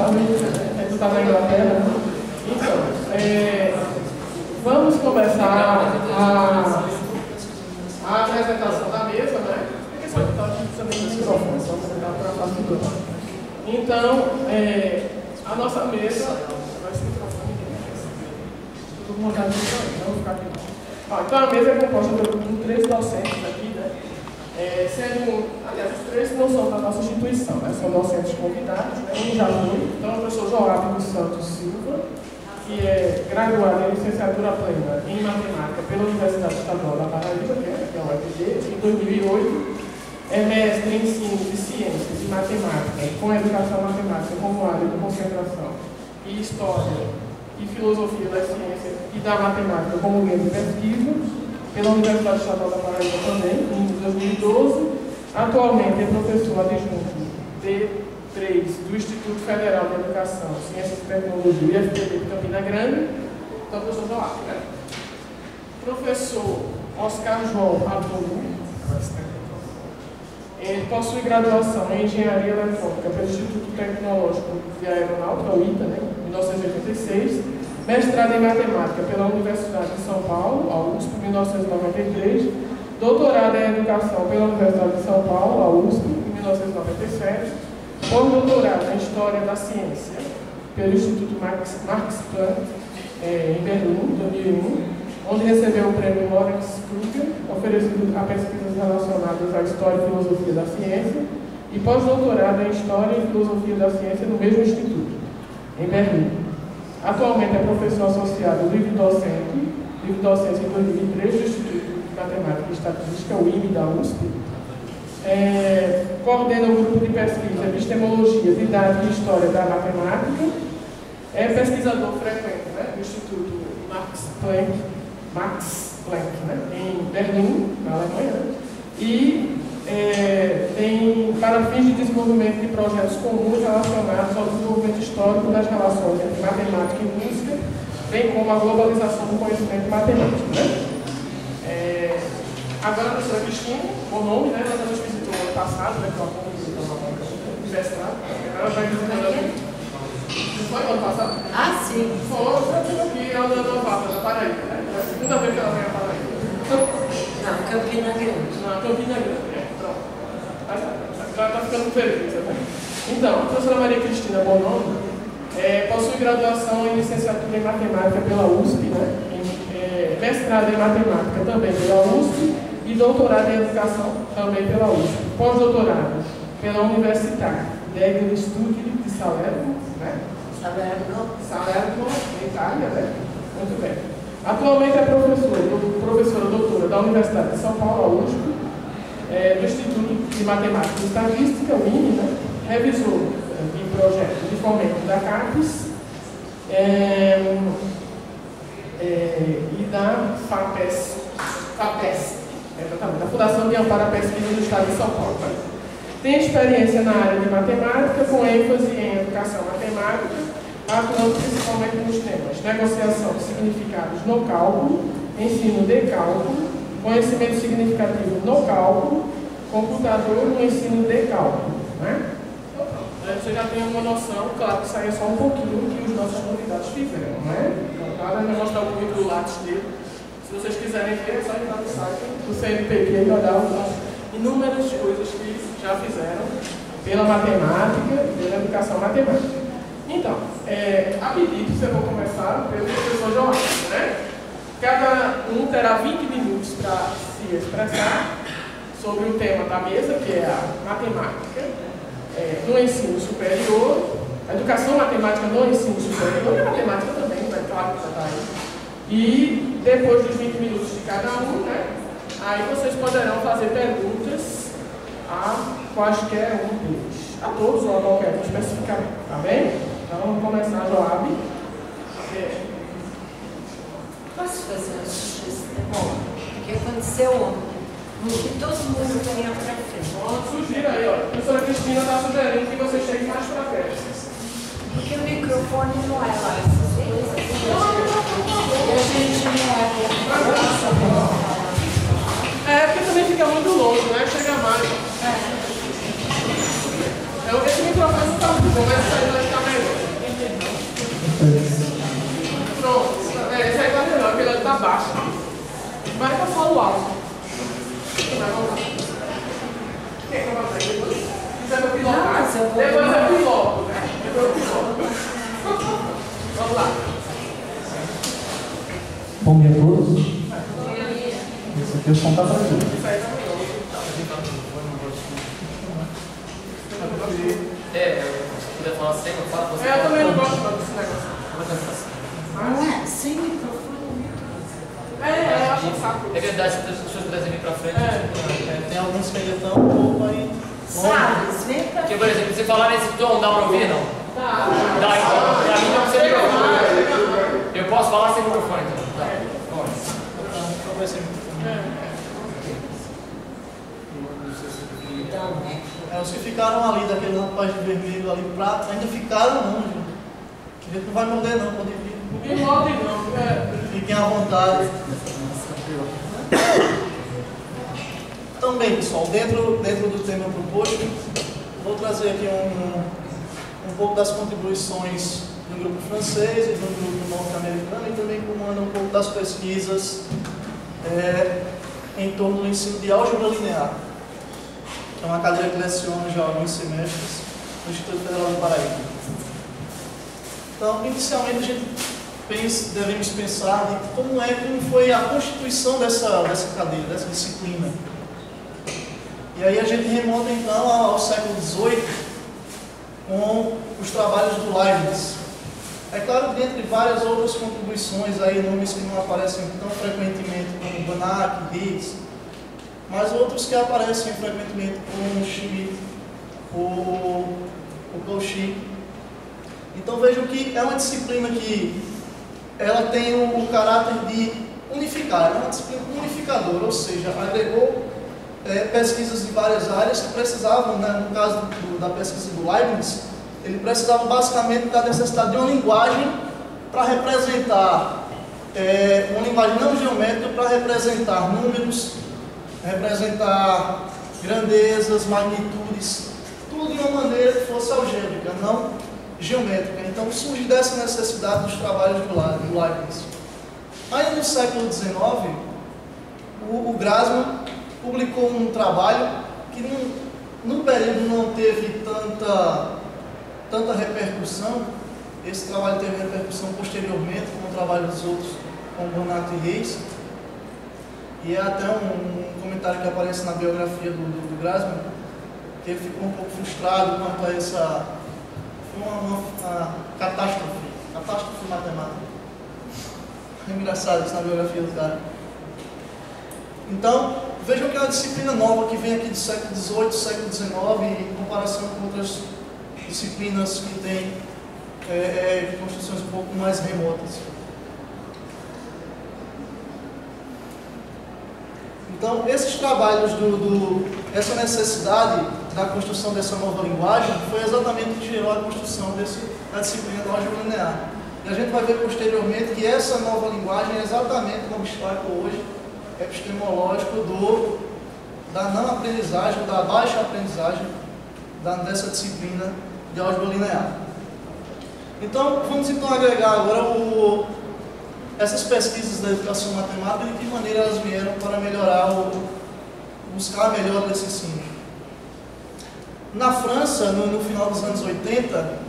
sabe, tu está na Inglaterra. Então, vamos começar a apresentação da mesa, né? Porque só está precisando de microfone, só apresentar para a facilidade. Então, a nossa mesa vai ser microfone. Tudo montado aqui, vamos ficar aqui. Então, a mesa é composta por 3 docentes aqui, né? Aliás, os 3 não são da nossa instituição, né? São docentes convidados, né? Um já foi. Então, o professor Joab dos Santos Silva, que é graduado em licenciatura plena em matemática pela Universidade Estadual da Paraíba, que é a UFG, em 2008, é mestre em ensino de ciências e matemática, com educação matemática como área de concentração, e história e filosofia da ciência e da matemática como linha de pesquisa, pela Universidade Estadual da Paraíba também, em 2012. Atualmente é professor adjunto D3 do Instituto Federal de Educação, Ciências e Tecnologia, IFPB de Campina Grande. Então, professor Joab, né? Professor Oscar João Rabulu, possui graduação em Engenharia Eletrônica pelo Instituto Tecnológico de Aeronáutica, o ITA, né, em 1986, mestrado em Matemática pela Universidade de São Paulo, a USP, em 1993, doutorado em Educação pela Universidade de São Paulo, a USP, em 1997, pós-doutorado em História da Ciência pelo Instituto Max Planck, em Berlim, 2001, onde recebeu o prêmio Lawrence Krugher, oferecido a pesquisas relacionadas à História e Filosofia da Ciência, e pós-doutorado em História e Filosofia da Ciência no mesmo instituto, em Berlim. Atualmente é professor associado livre-docente em 2003 do Instituto de Matemática e Estatística, o IME da USP. Coordena o grupo de pesquisa Epistemologia, Didática e História da Matemática. É pesquisador frequente, né, do Instituto Max Planck, né, em Berlim, na Alemanha, e tem para fins de desenvolvimento de projetos comuns relacionados ao desenvolvimento histórico das relações entre matemática e música, bem como a globalização do conhecimento matemático. Né? Agora a professora Cristina, bom nome, né, ela nos visitou ano passado, né, pela universidade, ela vai visitar aqui. Foi ano passado? Ah, sim. Foi aqui, ela é novata da Paraíba, né? É a segunda vez que ela vem a Paraíba. Não, Campina Grande. Não, Campina Grande, pronto. Ela está ficando feliz, né? Então, a professora Maria Cristina Bonomo possui graduação em licenciatura em matemática pela USP, né? Mestrado em matemática também pela USP e doutorado em educação também pela USP. Pós-doutorado pela Università degli Studi di Salerno, né? Salerno, em Itália, né? Muito bem. Atualmente é professora doutora da Universidade de São Paulo, a USP, do Instituto de Matemática e Estatística, o INE, né? Revisor de projeto de fomento da CAPES e da FAPES, exatamente, da Fundação de Amparo à Pesquisa do Estado de São Paulo. Né? Tem experiência na área de matemática, com ênfase em educação matemática, atuando principalmente nos temas negociação de significados no cálculo, ensino de cálculo, conhecimento significativo no cálculo, computador no ensino de cálculo. Né? Então, você já tem uma noção, claro que isso aí é só um pouquinho do que os nossos convidados fizeram. Né? Então, cada vai mostrar o currículo Lattes dele. Se vocês quiserem ver, é só entrar no site do CNPq e olhar inúmeras coisas que já fizeram pela matemática e pela educação matemática. Então, a pedido, vocês vão começar pelo professor Joab, né? Cada um terá 20 minutos para se expressar sobre o tema da mesa, que é a matemática no ensino superior, a educação matemática no ensino superior e a matemática também, né? Claro que já está aí. E depois dos 20 minutos de cada um, né? Aí vocês poderão fazer perguntas a quaisquer um deles, a todos ou a qualquer um especificamente, tá bem? Então vamos começar, Joab. Posso fazer uma sugestão? O que aconteceu ontem? No que todo mundo venha para frente. Sugira aí, ó. A professora Cristina está sugerindo que você chegue mais para frente. Porque o microfone não é lá essas coisas. E a gente não é porque também fica muito longe, né? Chega mais. Esse microfone não está muito bom, mas isso aí vai ficar melhor. Pronto, esse aí tá melhor, aquele ali tá baixo. Vai pra solo alto. Vai voltar. Quem vai voltar? Depois eu pilotar. Depois eu piloto, né? Depois eu piloto. Vamos lá. Bom dia a todos. Esse aqui é o som tá pra tudo. Isso aí tá melhor. Falar sem, eu falo você. Eu também não gosto desse negócio. Não é? Sem microfone. Eu acho um saco. É verdade, se as pessoas pudessem vir pra frente. Tem alguns que ainda estão um pouco aí. Salles, vem pra Porque, por exemplo, você falar nesse tom, dá pra ouvir, não? Tá. Dá, então. Pra mim não precisa de microfone. Eu posso falar sem microfone, então. Tá. Então vai ser então, né? os que ficaram ali, daquele rapaz de vermelho ali, prato, ainda ficaram não, gente. A gente não vai morder não, pode vir. Não me morde não. Fiquem à vontade. Então bem, pessoal, dentro do tema proposto, vou trazer aqui um pouco das contribuições do grupo francês e do grupo norte-americano e também comando um pouco das pesquisas em torno do ensino de álgebra linear, que é uma cadeira que leciono já há alguns semestres no Instituto Federal do Paraíba. Então, inicialmente a gente devemos pensar em como foi a constituição dessa cadeira, dessa disciplina. E aí a gente remonta então ao século XVIII com os trabalhos do Leibniz. É claro que dentre várias outras contribuições, aí nomes que não aparecem tão frequentemente como Banach, Higgs, mas outros que aparecem frequentemente como Schmidt, o Cauchy. Então vejam que é uma disciplina que ela tem o caráter de unificar, é uma disciplina unificadora, ou seja, agregou pesquisas de várias áreas que precisavam, né, no caso da pesquisa do Leibniz, ele precisava basicamente da necessidade de uma linguagem para representar, uma linguagem não geométrica para representar números, representar grandezas, magnitudes, tudo de uma maneira que fosse algébrica, não geométrica. Então surge dessa necessidade dos trabalhos do Leibniz. Aí no século XIX, o Grassmann publicou um trabalho que no período não teve tanta repercussão. Esse trabalho teve repercussão posteriormente com o trabalho dos outros, com Banach e Higgs. E é até um comentário que aparece na biografia do Grassmann, que ele ficou um pouco frustrado quanto a essa... Foi uma catástrofe matemática. É engraçado isso na biografia do cara. Então, vejam que é uma disciplina nova que vem aqui do século XVIII, século XIX, em comparação com outras disciplinas que têm construções um pouco mais remotas. Então, esses trabalhos, essa necessidade da construção dessa nova linguagem foi exatamente o que gerou a construção da disciplina da álgebra linear. E a gente vai ver posteriormente que essa nova linguagem é exatamente um obstáculo hoje epistemológico da não aprendizagem, da baixa aprendizagem dessa disciplina de álgebra linear. Então, vamos então agregar agora essas pesquisas da educação matemática e de que maneira elas vieram para melhorar buscar a melhora desse ensino. Na França, no final dos anos 80,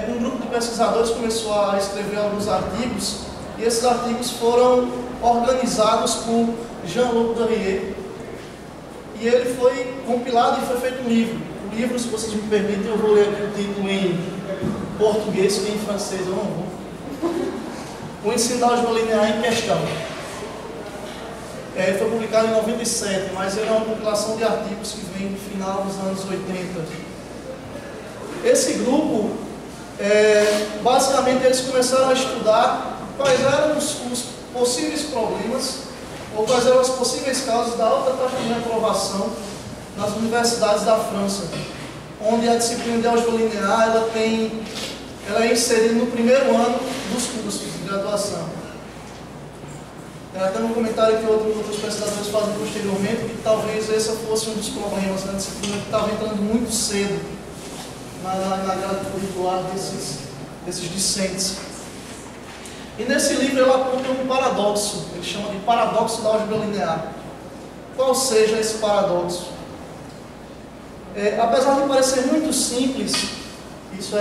um grupo de pesquisadores começou a escrever alguns artigos, e esses artigos foram organizados por Jean-Luc Darrier, e ele foi compilado e foi feito um livro. O livro, se vocês me permitem, eu vou ler aqui o título em português, que em francês eu não vou. O ensino da álgebra linear em questão. Ele foi publicado em 97, mas ele é uma compilação de artigos que vem do final dos anos 80. Esse grupo, basicamente, eles começaram a estudar quais eram os possíveis problemas ou quais eram as possíveis causas da alta taxa de reprovação nas universidades da França, onde a disciplina de álgebra linear ela é inserida no primeiro ano dos cursos de graduação. Até um comentário que outros pesquisadores fazem posteriormente, que talvez esse fosse um dos problemas da disciplina, que estava entrando muito cedo na grade curricular desses desses discentes. E nesse livro ele aponta um paradoxo, ele chama de paradoxo da álgebra linear. Qual seja esse paradoxo? Apesar de parecer muito simples, isso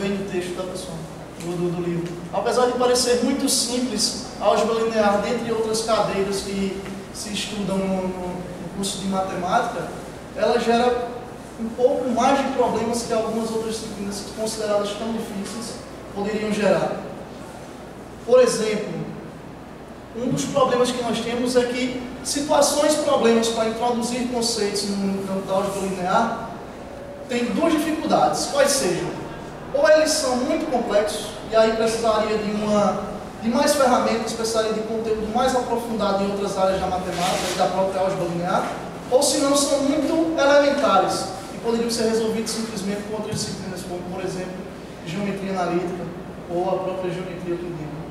vem do texto da pessoa, do livro. Apesar de parecer muito simples, a álgebra linear, dentre outras cadeiras que se estudam no curso de matemática, ela gera um pouco mais de problemas que algumas outras disciplinas consideradas tão difíceis poderiam gerar. Por exemplo, um dos problemas que nós temos é que problemas para introduzir conceitos no campo da álgebra linear tem duas dificuldades, quais sejam? Ou eles são muito complexos, e aí precisaria de mais ferramentas, precisaria de conteúdo mais aprofundado em outras áreas da matemática e da própria álgebra linear, ou se não são muito elementares e poderiam ser resolvidos simplesmente com outras disciplinas, como por exemplo, geometria analítica ou a própria geometria euclidiana.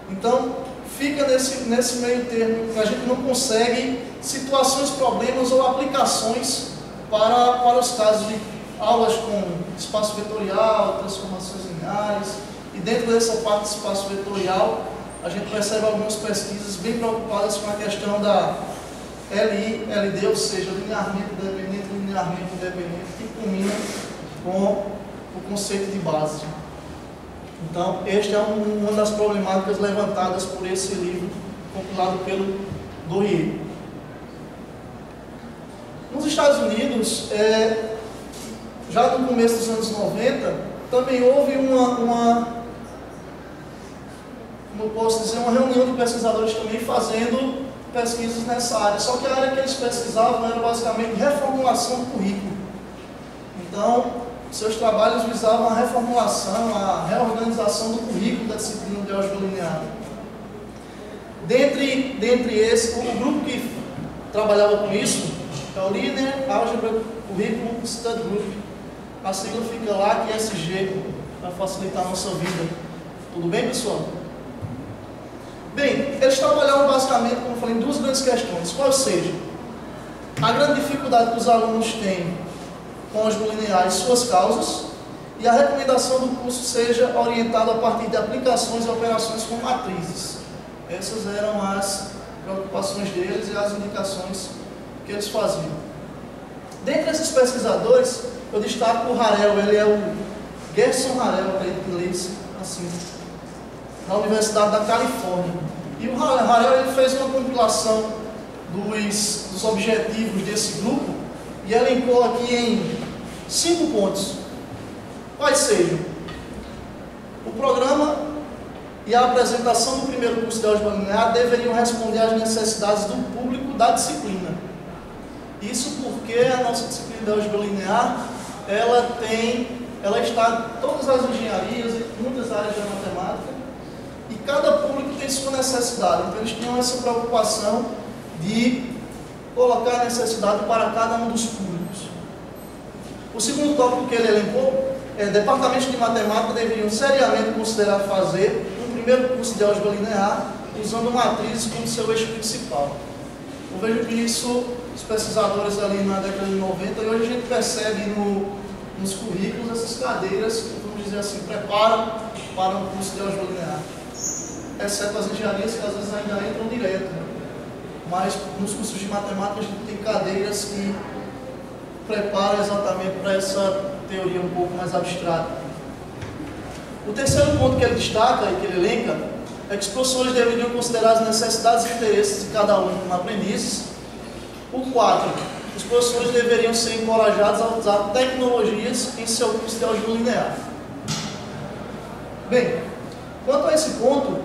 Então, fica nesse meio termo, que a gente não consegue situações, problemas ou aplicações para os casos de aulas com espaço vetorial, transformações lineares, e dentro dessa parte de espaço vetorial, a gente percebe algumas pesquisas bem preocupadas com a questão da LI, LD, ou seja, linearmente dependente e linearmente independente, que culmina com o conceito de base. Então, esta é uma das problemáticas levantadas por esse livro, compilado pelo Dourier. Nos Estados Unidos, já no começo dos anos 90, também houve como eu posso dizer, uma reunião de pesquisadores também fazendo pesquisas nessa área. Só que a área que eles pesquisavam era basicamente reformulação do currículo. Então, seus trabalhos visavam a reformulação, a reorganização do currículo da disciplina de álgebra linear. Dentre esse, o grupo que trabalhava com isso é o Linear Algebra Curriculum Study Group. A sigla fica lá, que é SG, para facilitar a nossa vida. Tudo bem, pessoal? Bem, eles trabalhavam basicamente, como eu falei, em duas grandes questões. Qual seja, a grande dificuldade que os alunos têm com álgebra linear e suas causas, e a recomendação do curso seja orientada a partir de aplicações e operações com matrizes. Essas eram as preocupações deles e as indicações que eles faziam. Dentre esses pesquisadores, eu destaco o Harel, ele é o Gerson Harel, inglês, assim, da Universidade da Califórnia. E o Harel ele fez uma compilação dos objetivos desse grupo e elencou aqui em 5 pontos. Quais sejam? O programa e a apresentação do primeiro curso de álgebra linear deveriam responder às necessidades do público da disciplina. Isso porque a nossa disciplina de álgebra linear, ela está em todas as engenharias e muitas áreas da matemática, e cada público tem sua necessidade. Então eles tinham essa preocupação de colocar a necessidade para cada um dos públicos. O segundo tópico que ele elencou é: departamentos de matemática deveriam seriamente considerar fazer um primeiro curso de álgebra linear usando matrizes como seu eixo principal. Eu vejo que isso, os pesquisadores ali na década de 90, e hoje a gente percebe nos currículos essas cadeiras que, vamos dizer assim, preparam para um curso de álgebra linear. Exceto as engenharias que às vezes ainda entram direto, né? Mas nos cursos de matemática a gente tem cadeiras que preparam exatamente para essa teoria um pouco mais abstrata. O terceiro ponto que ele destaca e que ele elenca é que os professores deveriam considerar as necessidades e interesses de cada aluno como aprendizes. O 4, os professores deveriam ser encorajados a usar tecnologias em seu curso de álgebra linear. Bem, quanto a esse ponto,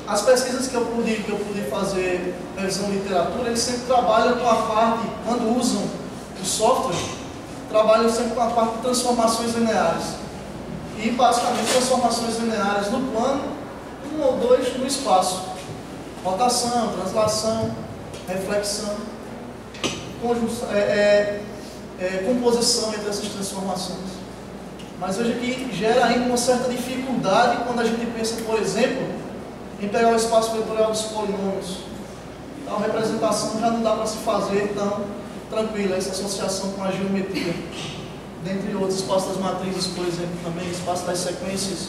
as pesquisas que eu pude fazer na revisão de literatura, eles sempre trabalham com a parte, quando usam o software, trabalham sempre com a parte de transformações lineares. E basicamente transformações lineares no plano, 1 ou 2 no espaço. Rotação, translação, reflexão, composição entre essas transformações. Mas veja que gera ainda uma certa dificuldade quando a gente pensa, por exemplo, em pegar o espaço vetorial dos polinômios. Então a representação já não dá para se fazer tão tranquila, essa associação com a geometria, dentre outros outros, espaço das matrizes, por exemplo, também, espaço das sequências.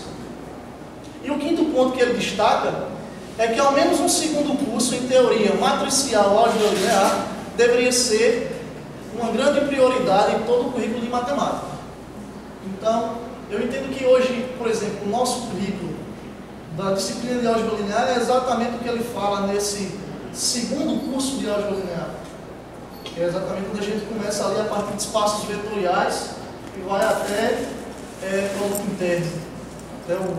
E o quinto ponto que ele destaca é que ao menos um segundo curso em teoria matricial álgebra linear deveria ser uma grande prioridade em todo o currículo de matemática. Então, eu entendo que hoje, por exemplo, o nosso currículo da disciplina de álgebra linear é exatamente o que ele fala nesse segundo curso de álgebra linear. Que é exatamente quando a gente começa ali a partir de espaços vetoriais e vai até produto interno, até o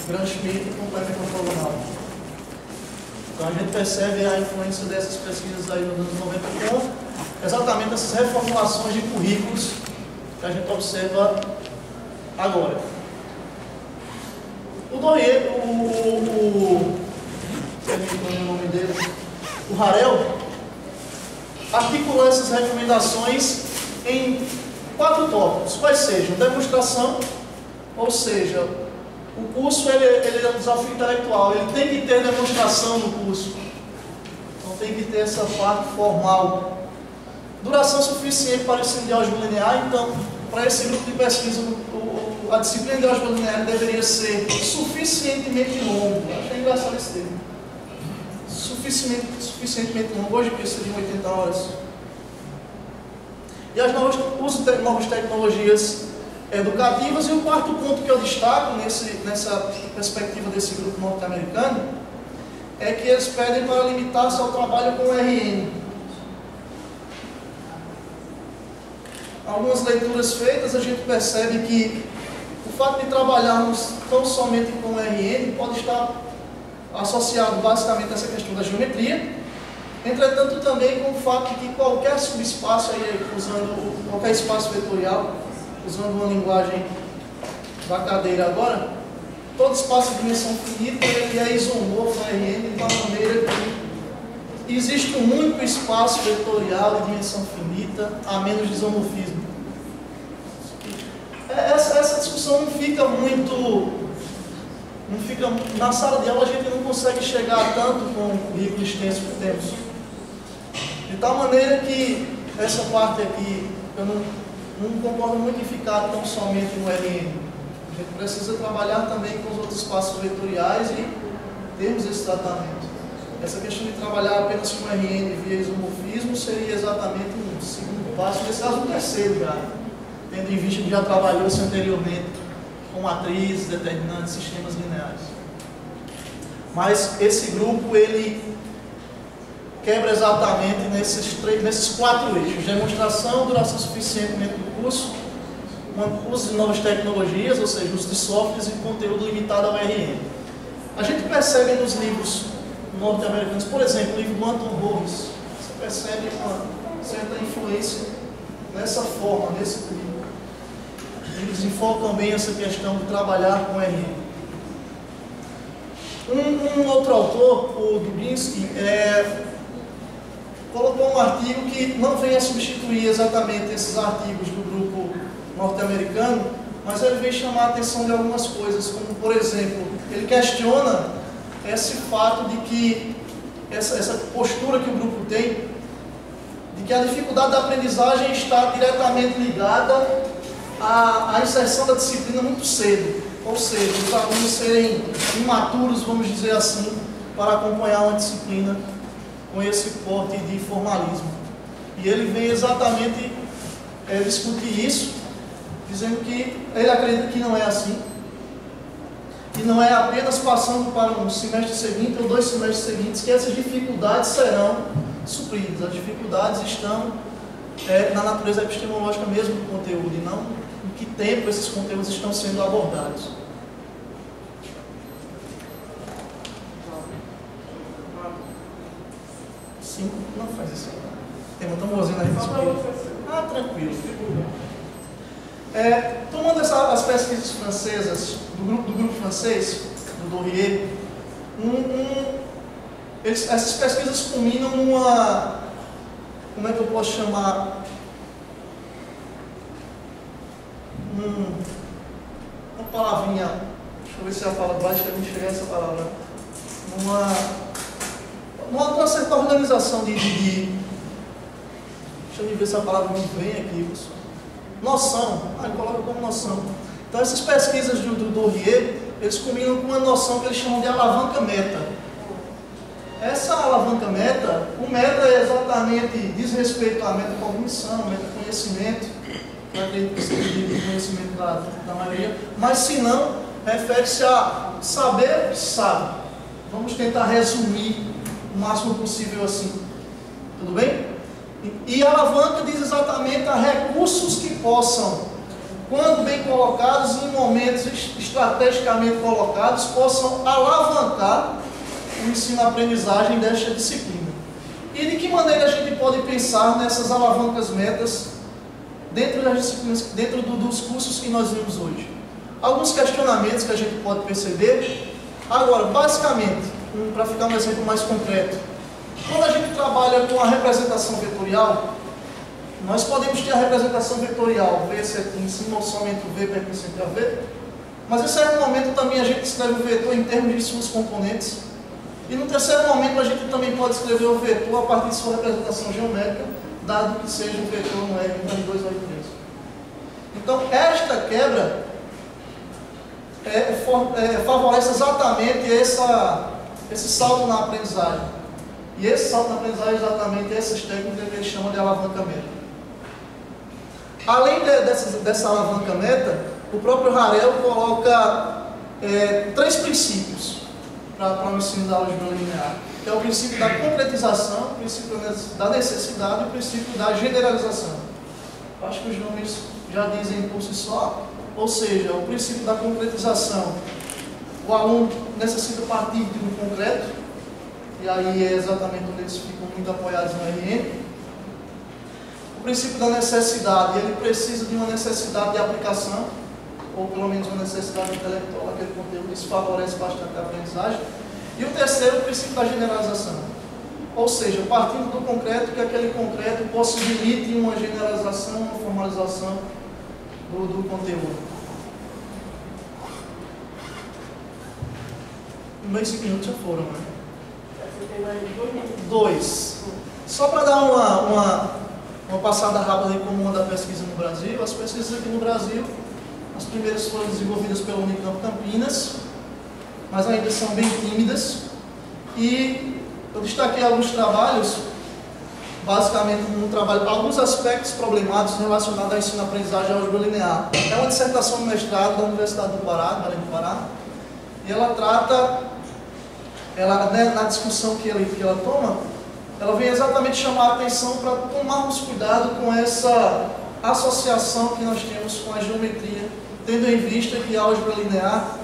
Grand Schmidt e complemento ortogonal. Então a gente percebe a influência dessas pesquisas aí nos anos 90 com exatamente essas reformulações de currículos que a gente observa agora. O Dorier, o nome dele, o Harel, articulou essas recomendações em 4 tópicos, quais sejam demonstração, ou seja, o curso ele é um desafio intelectual, ele tem que ter demonstração no curso, então tem que ter essa parte formal. Duração suficiente para o ensino de álgebra linear, então, para esse grupo de pesquisa, a disciplina de álgebra linear deveria ser suficientemente longa. Acho engraçado esse termo. Suficientemente longo, hoje que seriam 80 horas. E o uso de novas tecnologias educativas. E o quarto ponto que eu destaco nessa perspectiva desse grupo norte-americano é que eles pedem para limitar-se ao trabalho com RN. Algumas leituras feitas, a gente percebe que o fato de trabalharmos tão somente com RN pode estar associado basicamente a essa questão da geometria, entretanto também com o fato de que qualquer subespaço, usando qualquer espaço vetorial, usando uma linguagem da cadeira agora, todo espaço de dimensão finita ele é isomorfo a RN de uma maneira que existe um único espaço vetorial de dimensão finita a menos de isomorfismo. Essa discussão não fica na sala de aula, a gente não consegue chegar tanto com o currículo extenso que temos. De tal maneira que essa parte aqui, eu não concordo muito em ficar tão somente no RN. A gente precisa trabalhar também com os outros espaços vetoriais e termos esse tratamento. Essa questão de trabalhar apenas com RN via isomorfismo seria exatamente um segundo passo, nesse caso um terceiro já, tendo em vista que já trabalhou-se anteriormente com matrizes, determinantes, sistemas lineares. Mas esse grupo, ele quebra exatamente nesses 4 eixos: demonstração, duração suficientemente do curso, uso de novas tecnologias, ou seja, uso de softwares e conteúdo limitado ao RN. A gente percebe nos livros norte-americanos, por exemplo, o livro do Anton Robbins, você percebe uma certa influência nessa forma, nesse currículo. Eles enfocam bem essa questão de trabalhar com RN. Um outro autor, o Dubinsky, colocou um artigo que não vem a substituir exatamente esses artigos do grupo norte-americano, mas ele vem chamar a atenção de algumas coisas, como, por exemplo, ele questiona esse fato de que, essa postura que o grupo tem, de que a dificuldade da aprendizagem está diretamente ligada à inserção da disciplina muito cedo, ou seja, os alunos serem imaturos, vamos dizer assim, para acompanhar uma disciplina com esse porte de formalismo. E ele vem exatamente discutir isso, dizendo que ele acredita que não é assim, que não é apenas passando para um semestre seguinte ou 2 semestres seguintes que essas dificuldades serão supridas. As dificuldades estão na natureza epistemológica mesmo do conteúdo, e não em que tempo esses conteúdos estão sendo abordados. Sim, não faz isso. Tem uma tamborzinha na gente. Ah, tranquilo. Tomando as pesquisas francesas, do grupo francês, do Dorier, essas pesquisas culminam numa, como é que eu posso chamar, uma palavrinha, deixa eu ver se é a palavra, vai chegar essa palavra, numa certa organização deixa eu ver se a palavra me vem aqui, pessoal. noção. Ele coloca como noção. Então essas pesquisas do Dorrier, eles combinam com uma noção que eles chamam de alavanca meta. Essa alavanca meta, o meta é exatamente, diz respeito à metacognição, metaconhecimento, eu acredito que seja de conhecimento da maioria, mas se não, refere-se a saber o que sabe. Vamos tentar resumir o máximo possível assim. Tudo bem? E a alavanca diz exatamente a recursos que possam, quando bem colocados e em momentos estrategicamente colocados, possam alavancar o ensino-aprendizagem desta disciplina. E de que maneira a gente pode pensar nessas alavancas metas dentro das disciplinas, dentro dos cursos que nós vimos hoje? Alguns questionamentos que a gente pode perceber. Agora, basicamente, para ficar um exemplo mais concreto, quando a gente trabalha com a representação vetorial, nós podemos ter a representação vetorial V em cima ou somente o V pertencente a V, mas em certo momento também a gente escreve o vetor em termos de suas componentes, e no terceiro momento a gente também pode escrever o vetor a partir de sua representação geométrica, dado que seja um vetor no R entre 2 ou 3. Então, esta quebra favorece exatamente esse salto na aprendizagem. E esse salto na aprendizagem é exatamente essas técnicas que eles chamam de alavanca meta. Além dessa alavanca meta, o próprio Harel coloca 3 princípios para o ensino da álgebra linear. Que é o princípio da concretização, o princípio da necessidade e o princípio da generalização. Acho que os nomes já dizem por si só. Ou seja, o princípio da concretização, o aluno necessita partir de um concreto, e aí é exatamente onde eles ficam muito apoiados no RN. O princípio da necessidade, ele precisa de uma necessidade de aplicação, ou pelo menos uma necessidade intelectual daquele conteúdo, isso favorece bastante a aprendizagem. E o terceiro, o princípio da generalização, ou seja, partindo do concreto, que aquele concreto possibilite uma generalização, uma formalização do conteúdo. Meus 5 minutos já foram, né? Você tem mais 2 minutos. 2. Só para dar uma passada rápida em como anda a pesquisa no Brasil. As pesquisas aqui no Brasil, as primeiras foram desenvolvidas pela Unicamp Campinas, mas ainda são bem tímidas. E eu destaquei alguns trabalhos, basicamente alguns aspectos problemáticos relacionados ao ensino-aprendizagem de álgebra linear. É uma dissertação de mestrado da Universidade do Pará, Belém do Pará, e ela trata, na discussão que ela toma, ela vem exatamente chamar a atenção para tomarmos cuidado com essa associação que nós temos com a geometria, tendo em vista que a álgebra linear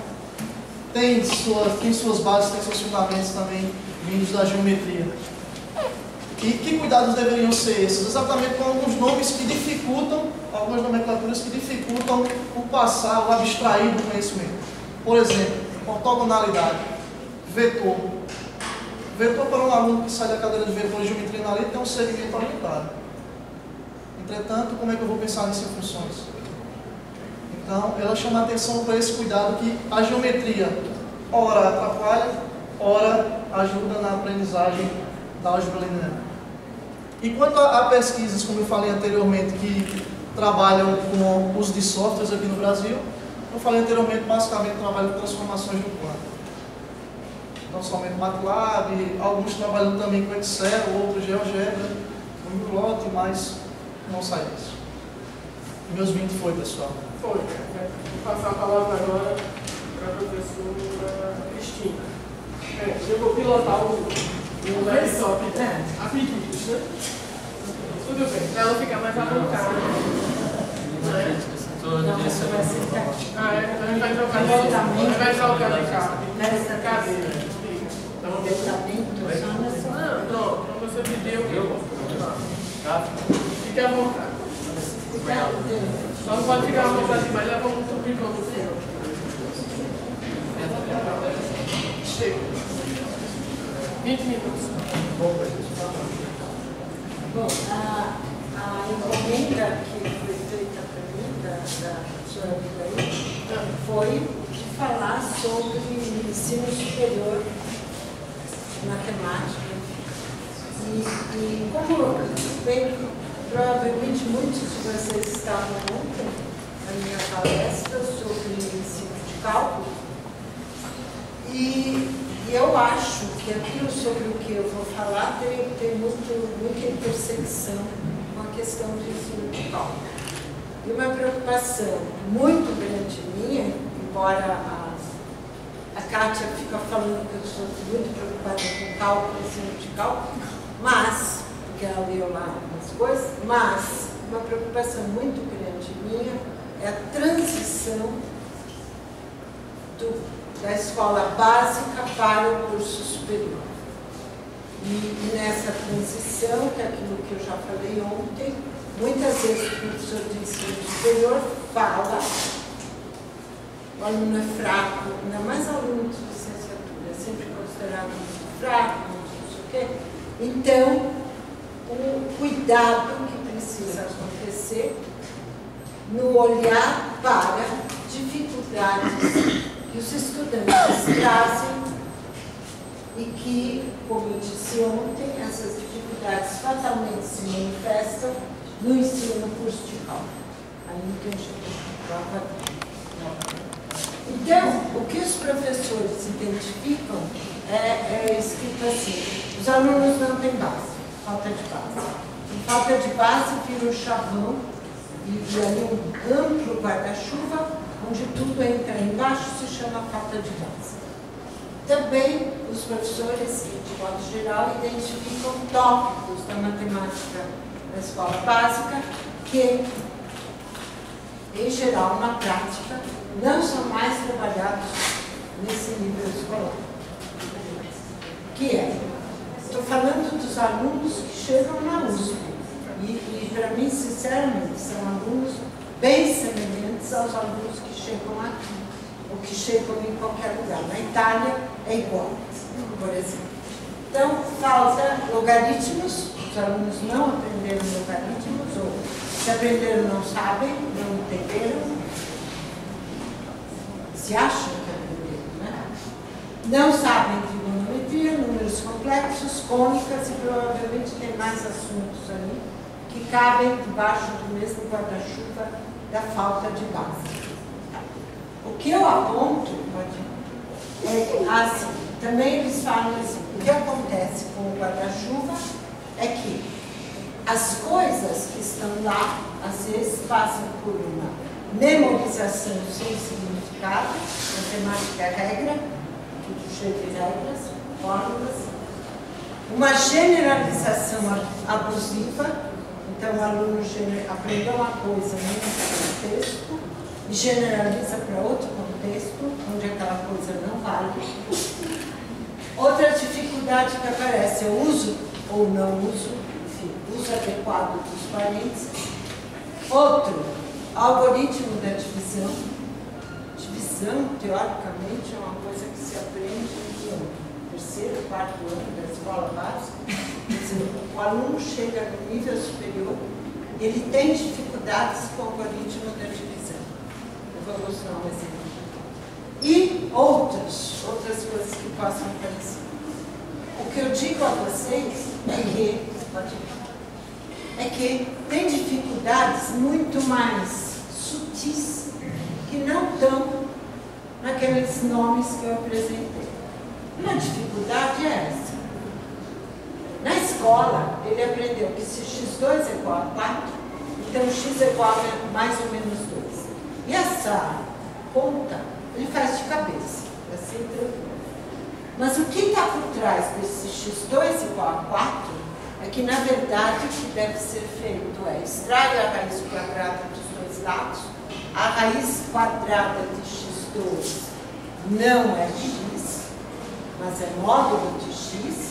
tem suas bases, tem seus fundamentos também vindos da geometria. E que cuidados deveriam ser esses? Exatamente com alguns nomes que dificultam, algumas nomenclaturas que dificultam o passar, o abstrair do conhecimento. Por exemplo, ortogonalidade, vetor. Vetor para um aluno que sai da cadeira de vetor e geometria analítica é um segmento orientado. Entretanto, como é que eu vou pensar nisso em funções? Então, ela chama a atenção para esse cuidado que a geometria ora atrapalha, ora ajuda na aprendizagem da álgebra linear. E quanto a pesquisas, como eu falei anteriormente, que trabalham com o uso de softwares aqui no Brasil, eu falei anteriormente, basicamente trabalho com transformações do plano. Não somente MATLAB, alguns trabalham também com Excel, outros GeoGebra, um plot, mas não sai disso. Meus 20 foi, pessoal. Foi. Vou passar a palavra agora para a professora Cristina. Eu vou pilotar o laptop a pedidos, né? Tudo bem, para ela ficar mais à vontade. Ah, é? Então a gente vai trocar de cadeira. Não, pronto. Então você pediu. Fique à vontade. Só não pode ficar à vontade demais, leva muito picão no fio. Chega. 20 minutos. Bom, a encomenda que foi feita para mim, da senhora aí, foi de falar sobre ensino superior, matemática. E como bem Provavelmente muitos de vocês estavam ontem na minha palestra sobre ensino de cálculo. E eu acho que aquilo sobre o que eu vou falar tem muita intersecção com a questão do ensino de cálculo. E uma preocupação muito grande minha, embora a Kátia fica falando que eu sou muito preocupada com cálculo, ensino de cálculo, mas, porque ela leu lá algumas coisas, mas uma preocupação muito grande minha é a transição da escola básica para o curso superior. E nessa transição, que é aquilo que eu já falei ontem, muitas vezes o professor de ensino superior fala, o aluno é fraco, ainda mais aluno de licenciatura, é sempre considerado muito fraco, não sei o quê. Então, o cuidado que precisa acontecer no olhar para dificuldades que os estudantes trazem e que, como eu disse ontem, essas dificuldades fatalmente se manifestam no ensino no curso de cálculo. Aí não tem jeito. Então, o que os professores identificam é escrito assim: os alunos não têm base, falta de base. E falta de base vira um chavão e ali um amplo guarda-chuva, onde tudo entra embaixo, se chama falta de base. Também os professores, de modo geral, identificam tópicos da matemática da escola básica que, em geral, na prática, não são mais trabalhados nesse nível escolar. Que é, estou falando dos alunos que chegam na USP. E para mim, sinceramente, são alunos bem semelhantes aos alunos que chegam aqui, ou que chegam em qualquer lugar. Na Itália é igual, por exemplo. Então, falta logaritmos, os alunos não aprenderam logaritmos, ou se aprenderam não sabem, não entenderam, se acham que aprenderam, né? Não sabem trigonometria, números complexos, cônicas e provavelmente tem mais assuntos ali que cabem debaixo do mesmo guarda-chuva da falta de base. O que eu aponto é assim, também eles falam assim, o que acontece com o guarda-chuva é que as coisas que estão lá, às vezes, passam por uma memorização sem significado, matemática é regra, tudo cheio de regras, fórmulas, uma generalização abusiva. Então, o aluno aprendeu uma coisa num contexto e generaliza para outro contexto, onde aquela coisa não vale. Outra dificuldade que aparece é o uso ou não uso, enfim, uso adequado dos parênteses. Outro, algoritmo da divisão. Divisão, teoricamente, é uma coisa que se aprende no terceiro, quarto ano da escola básica. O aluno chega no nível superior, ele tem dificuldades com o algoritmo da divisão. Eu vou mostrar um exemplo. E outras coisas que possam aparecer. O que eu digo a vocês é que tem dificuldades muito mais sutis que não estão naqueles nomes que eu apresentei. Uma dificuldade é essa. Na escola, ele aprendeu que se x2 é igual a 4, então x é igual a mais ou menos 2. E essa conta, ele faz de cabeça, assim tranquilo. Mas o que está por trás desse x2 igual a 4 é que, na verdade, o que deve ser feito é extrair a raiz quadrada dos dois lados. A raiz quadrada de x2 não é x, mas é módulo de x.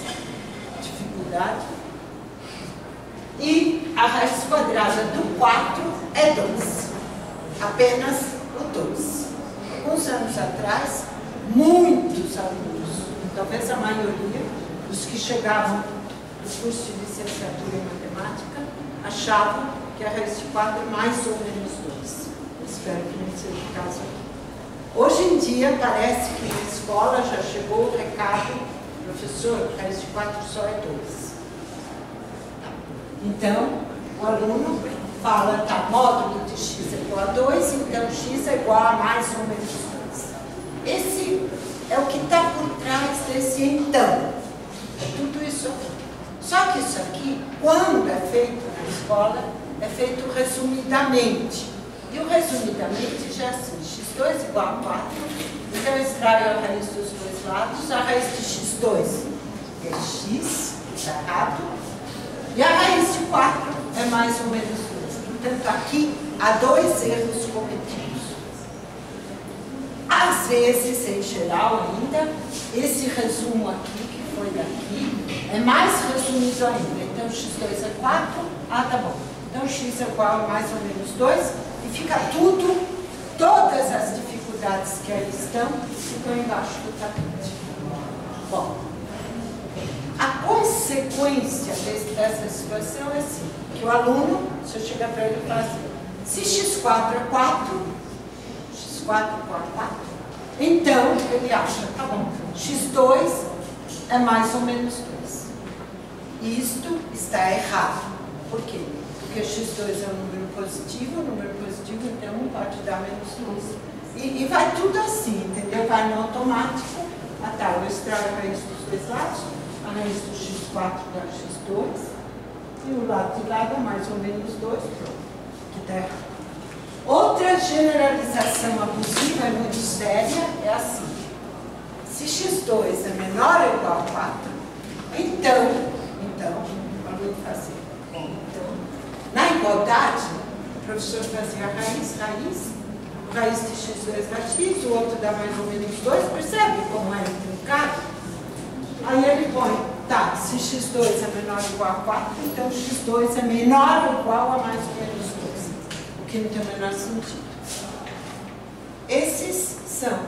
E a raiz quadrada do 4 é 2, apenas o 2. Alguns anos atrás, muitos alunos, talvez a maioria, os que chegavam do curso de licenciatura em matemática, achavam que a raiz de 4 é mais ou menos 2. Espero que não seja o caso aqui. Hoje em dia, parece que na escola já chegou o recado: professor, raiz de 4 só é 2. Então, O aluno fala, tá, módulo de x é igual a 2, então x é igual a mais ou menos 2. Esse é o que está por trás desse então. É tudo isso aqui. Só que isso aqui, quando é feito na escola, é feito resumidamente. E o resumidamente já é assim, x2 igual a 4. Então eu extraio a raiz dos dois lados. A raiz de x2 é x, está errado. E a raiz de 4 é mais ou menos 2. Portanto, aqui há dois erros cometidos. Às vezes, em geral ainda, esse resumo aqui, que foi daqui, é mais resumido ainda. Então, x2 é 4, tá bom. Então, x é igual a mais ou menos 2, e fica tudo, todas as dificuldades que aí estão, ficam embaixo do tapete. Bom, a consequência dessa situação é assim, que o aluno, se eu chegar para ele e falar assim, se x4 é 4, x4 igual a 4, então ele acha, tá bom, x2 é mais ou menos 2. Isto está errado. Por quê? Porque x2 é um número positivo então não pode dar menos 2. E vai tudo assim, entendeu? Vai no automático, tá, eu extraio a raiz dos dois lados, a raiz do x4 dá x2, e o lado de lá dá mais ou menos 2, pronto, que está errado. Outra generalização abusiva é muito séria, é assim. Se x2 é menor ou igual a 4, então, o aluno fazia. Bom, então, na igualdade, o professor fazia a raiz de x2 dá x, o outro dá mais ou menos 2, percebe como é intrincado? Aí ele põe, tá, se x2 é menor ou igual a 4, então x2 é menor ou igual a mais ou menos 2, o que não tem o menor sentido. Esses são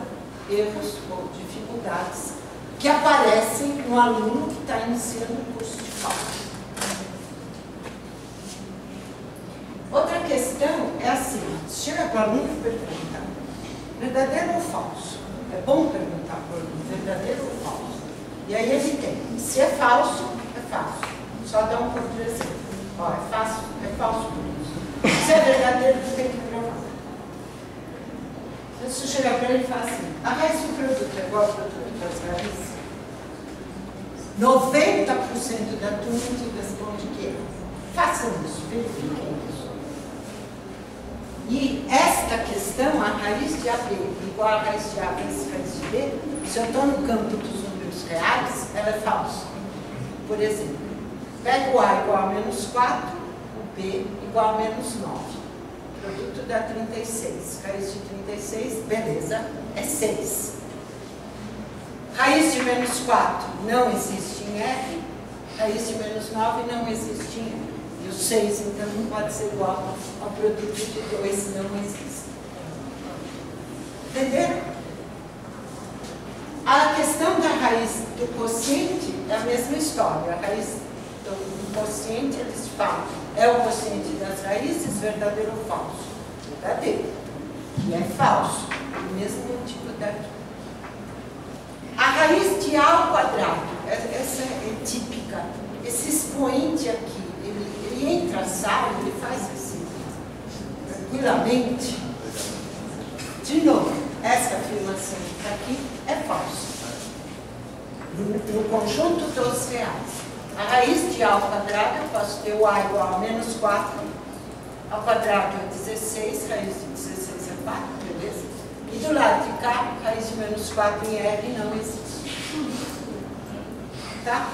erros ou dificuldades que aparecem no aluno que está iniciando o curso de cálculo. Outra questão é assim, chega para o aluno e pergunta, verdadeiro ou falso? É bom perguntar para o aluno, verdadeiro ou falso? E aí ele tem, se é falso, é falso. Só dá um pouco de exemplo. Ó, é falso por isso. Se é verdadeiro, tem que provar. Se você chegar para ele e falar assim, a raiz do produto é igual ao produto das raízes, 90% da turma te responde que é. Façam isso, verifiquem isso. E esta questão, a raiz de AB igual a raiz de A vezes raiz de B, se eu estou no campo dos números reais, ela é falsa. Por exemplo, pego o A igual a menos 4, o B igual a menos 9. O produto dá 36. Raiz de 36, beleza, é 6. Raiz de menos 4 não existe em R. Raiz de menos 9 não existe em R. E o 6, então, não pode ser igual ao produto de 2, não existe. Entenderam? A questão da raiz do quociente é a mesma história. A raiz do quociente, eles falam, é o quociente das raízes, verdadeiro ou falso? Verdadeiro. E é falso. O mesmo tipo daqui. A raiz de A ao quadrado, essa é típica. Esse expoente aqui, ele entra a sala, ele faz assim, tranquilamente. De novo, essa afirmação que está aqui é falsa. No conjunto dos reais. A raiz de A ao quadrado, eu posso ter o A igual a menos 4, ao quadrado é 16, raiz de 16 é 4, beleza? E do lado de cá, raiz de menos 4 em R não existe. Tá?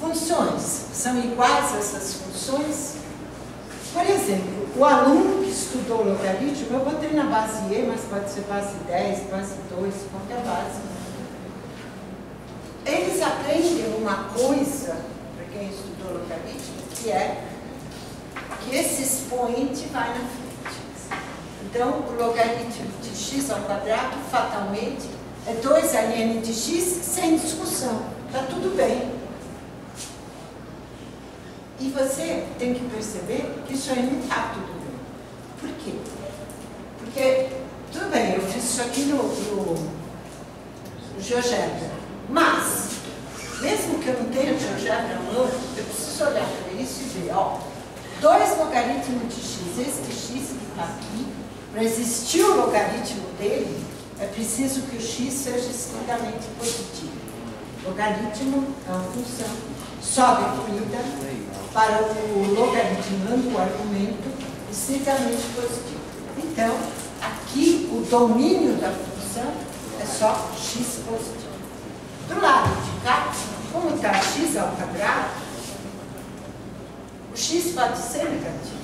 Funções. São iguais essas funções? Por exemplo, o aluno que estudou logaritmo, eu botei na base E, mas pode ser base 10, base 2, qualquer base. Eles aprendem uma coisa, para quem estudou logaritmo, que é que esse expoente vai na frente. Então, o logaritmo de x ao quadrado, fatalmente, é 2ln de x sem discussão. Está tudo bem. E você tem que perceber que isso aí não está tudo bem. Por quê? Porque, tudo bem, eu fiz isso aqui no GeoGebra, mas mesmo que eu não tenha GeoGebra na mão, eu preciso olhar para isso e ver, ó, 2 logaritmos de x, este x que está aqui, para existir o logaritmo dele, é preciso que o x seja estritamente positivo. Logaritmo é uma função só definida para o logaritmando o argumento estritamente positivo. Então, aqui o domínio da função é só x positivo. Do lado de cá, como está x ao quadrado, o x pode ser negativo.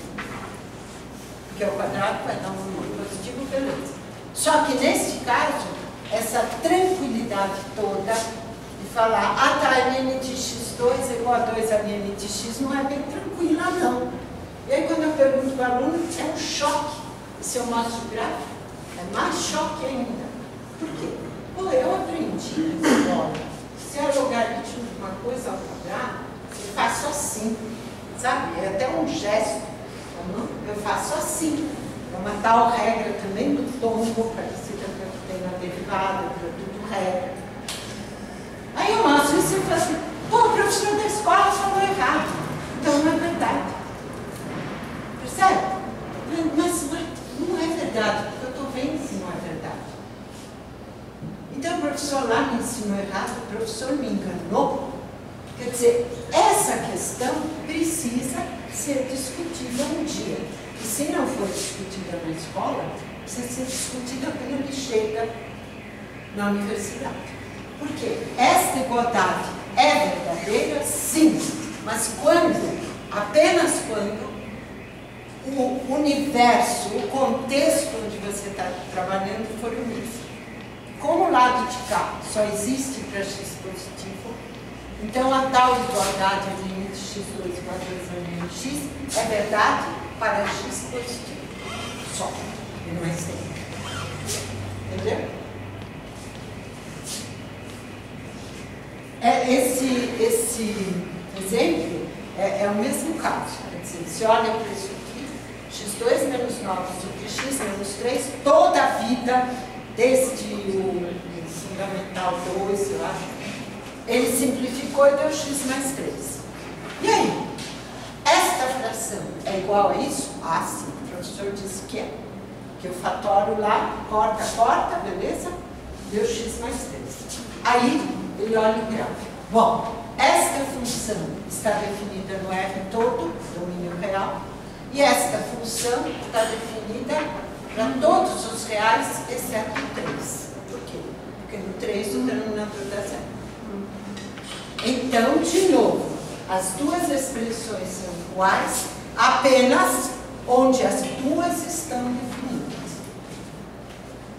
Porque o quadrado vai dar um número positivo, beleza. Só que neste caso, essa tranquilidade toda de falar, ah tá, ln de x2 é igual a 2 a ln de x, não é bem tranquila não. E aí quando eu pergunto para o aluno, é um choque. E se eu mostro o gráfico, é mais choque ainda. Por quê? Pô, eu aprendi na escola, se é logaritmo de uma coisa ao quadrado, eu faço assim, sabe? É até um gesto. Eu faço assim. É uma tal regra também do tombo, parecida com a que tem na derivada, produto regra. Aí eu mostro isso e falo assim, pô, o professor da escola falou errado. Então não é verdade. Percebe? Mas não é verdade, porque eu estou vendo que não é verdade. Então o professor lá me ensinou errado, o professor me enganou. Quer dizer, essa questão precisa ser discutida um dia. E se não for discutida na escola, precisa ser discutida quando ele chega na universidade. Por quê? Esta igualdade é verdadeira, sim, mas quando, apenas quando, o universo, o contexto onde você está trabalhando for o mesmo. Como o lado de cá só existe para x positivo, então a tal igualdade de limite x2 igual a 2 a limite x é verdade para x positivo. Só. E não é sempre. Entendeu? Esse exemplo é o mesmo caso. Quer dizer, se olha para isso aqui, x2 menos 9 sobre x menos 3, toda a vida, desde o fundamental 2, eu acho, ele simplificou e deu x mais 3. E aí? Esta fração é igual a isso? Ah, sim, o professor disse que é. Que eu fatório lá, corta, beleza? Deu x mais 3. Aí, ele olha o gráfico. Bom, esta função está definida no R todo, domínio real, e esta função está definida para todos os reais, exceto o 3. Por quê? Porque no 3 o denominador dá 0. Então, de novo, as duas expressões são iguais, apenas onde as duas estão definidas.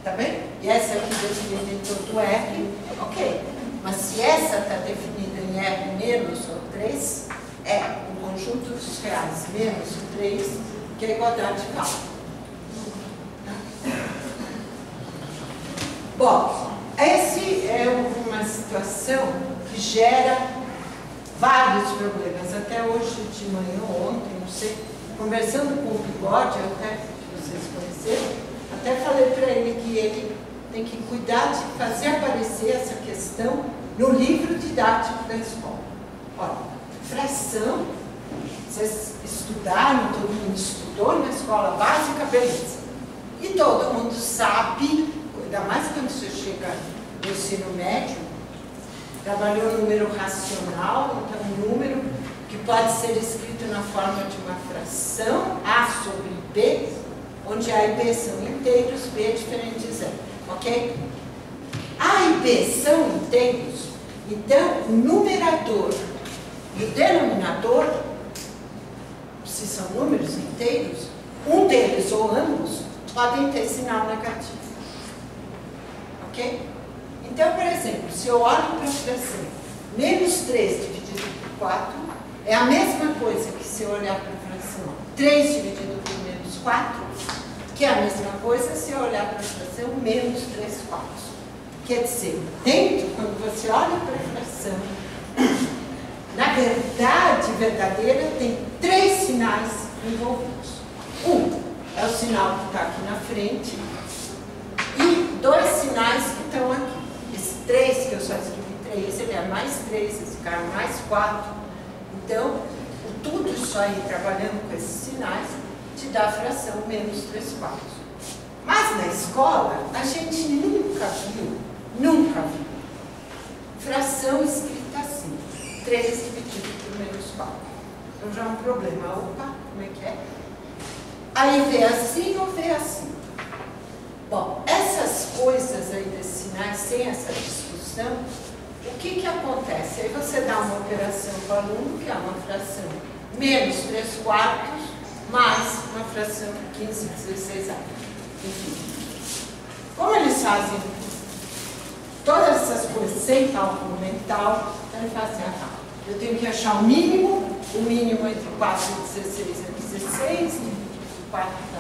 Tá bem? E essa aqui definida em todo R, ok. Mas se essa está definida em R menos o 3, é o conjunto dos reais menos o 3, que é a igualdade real. Bom, essa é uma situação que gera vários problemas. Até hoje de manhã, ontem, não sei, conversando com o Bigode, até que vocês conheceram, até falei para ele que ele tem que cuidar de fazer aparecer essa questão no livro didático da escola. Olha, fração, vocês estudaram, todo mundo estudou na escola básica, beleza. E todo mundo sabe, ainda mais quando você chega no ensino médio, trabalhou número racional, então um número que pode ser escrito na forma de uma fração, A sobre B, onde A e B são inteiros, B é diferente de zero, ok? A e B são inteiros, então o numerador e o denominador, se são números inteiros, um deles ou ambos podem ter sinal negativo, ok? Então, por exemplo, se eu olho para a fração menos 3 dividido por 4, é a mesma coisa que se eu olhar para a fração 3 dividido por menos 4, que é a mesma coisa se eu olhar para a fração menos 3 quartos. Quer dizer, dentro, quando você olha para a fração, na verdade verdadeira, tem 3 sinais envolvidos. Um é o sinal que está aqui na frente e 2 sinais que estão aqui. Esse 3, que eu só escrevi 3, ele é mais 3, esse cara é mais 4. Então, tudo isso aí, trabalhando com esses sinais, te dá a fração menos 3/4. Mas na escola, a gente nunca viu, fração escrita assim, 3 dividido por menos 4. Então já é um problema. Opa, como é que é? Aí vê assim ou vê assim. Bom, essas coisas aí desses sinais, sem essa discussão, o que acontece? Aí você dá uma operação para o aluno, que é uma fração menos 3/4, mais uma fração 15/16. Enfim, como eles fazem todas essas coisas sem cálculo mental, então ele fala assim, eu tenho que achar o mínimo entre 4 e 16 é 16, 4 dá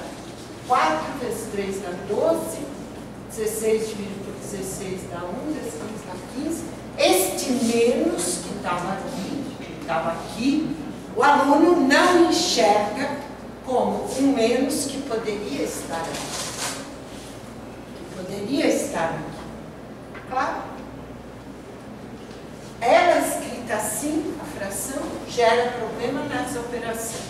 4, vezes 3 dá 12, 16 dividido por 16 dá 1, 16 dá 15. Este menos que estava aqui, o aluno não enxerga como um menos que poderia estar aqui. Claro? Ela escrita assim, a fração, gera problema nessa operação.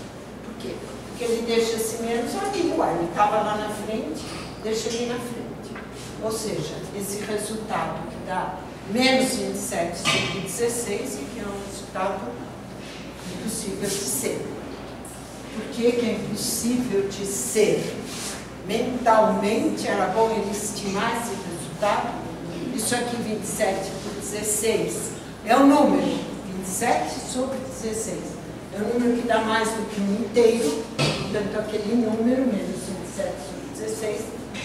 Por quê? Porque ele deixa esse menos ali, ele estava lá na frente, deixa ele na frente. Ou seja, esse resultado que dá menos 27 sobre 16 e que é um resultado impossível de ser. Por que é impossível de ser? Mentalmente era bom ele estimar esse resultado. Isso aqui, 27 por 16, é um número. 27 sobre 16. É um número que dá mais do que um inteiro. Portanto, aquele número, menos 27 sobre 16,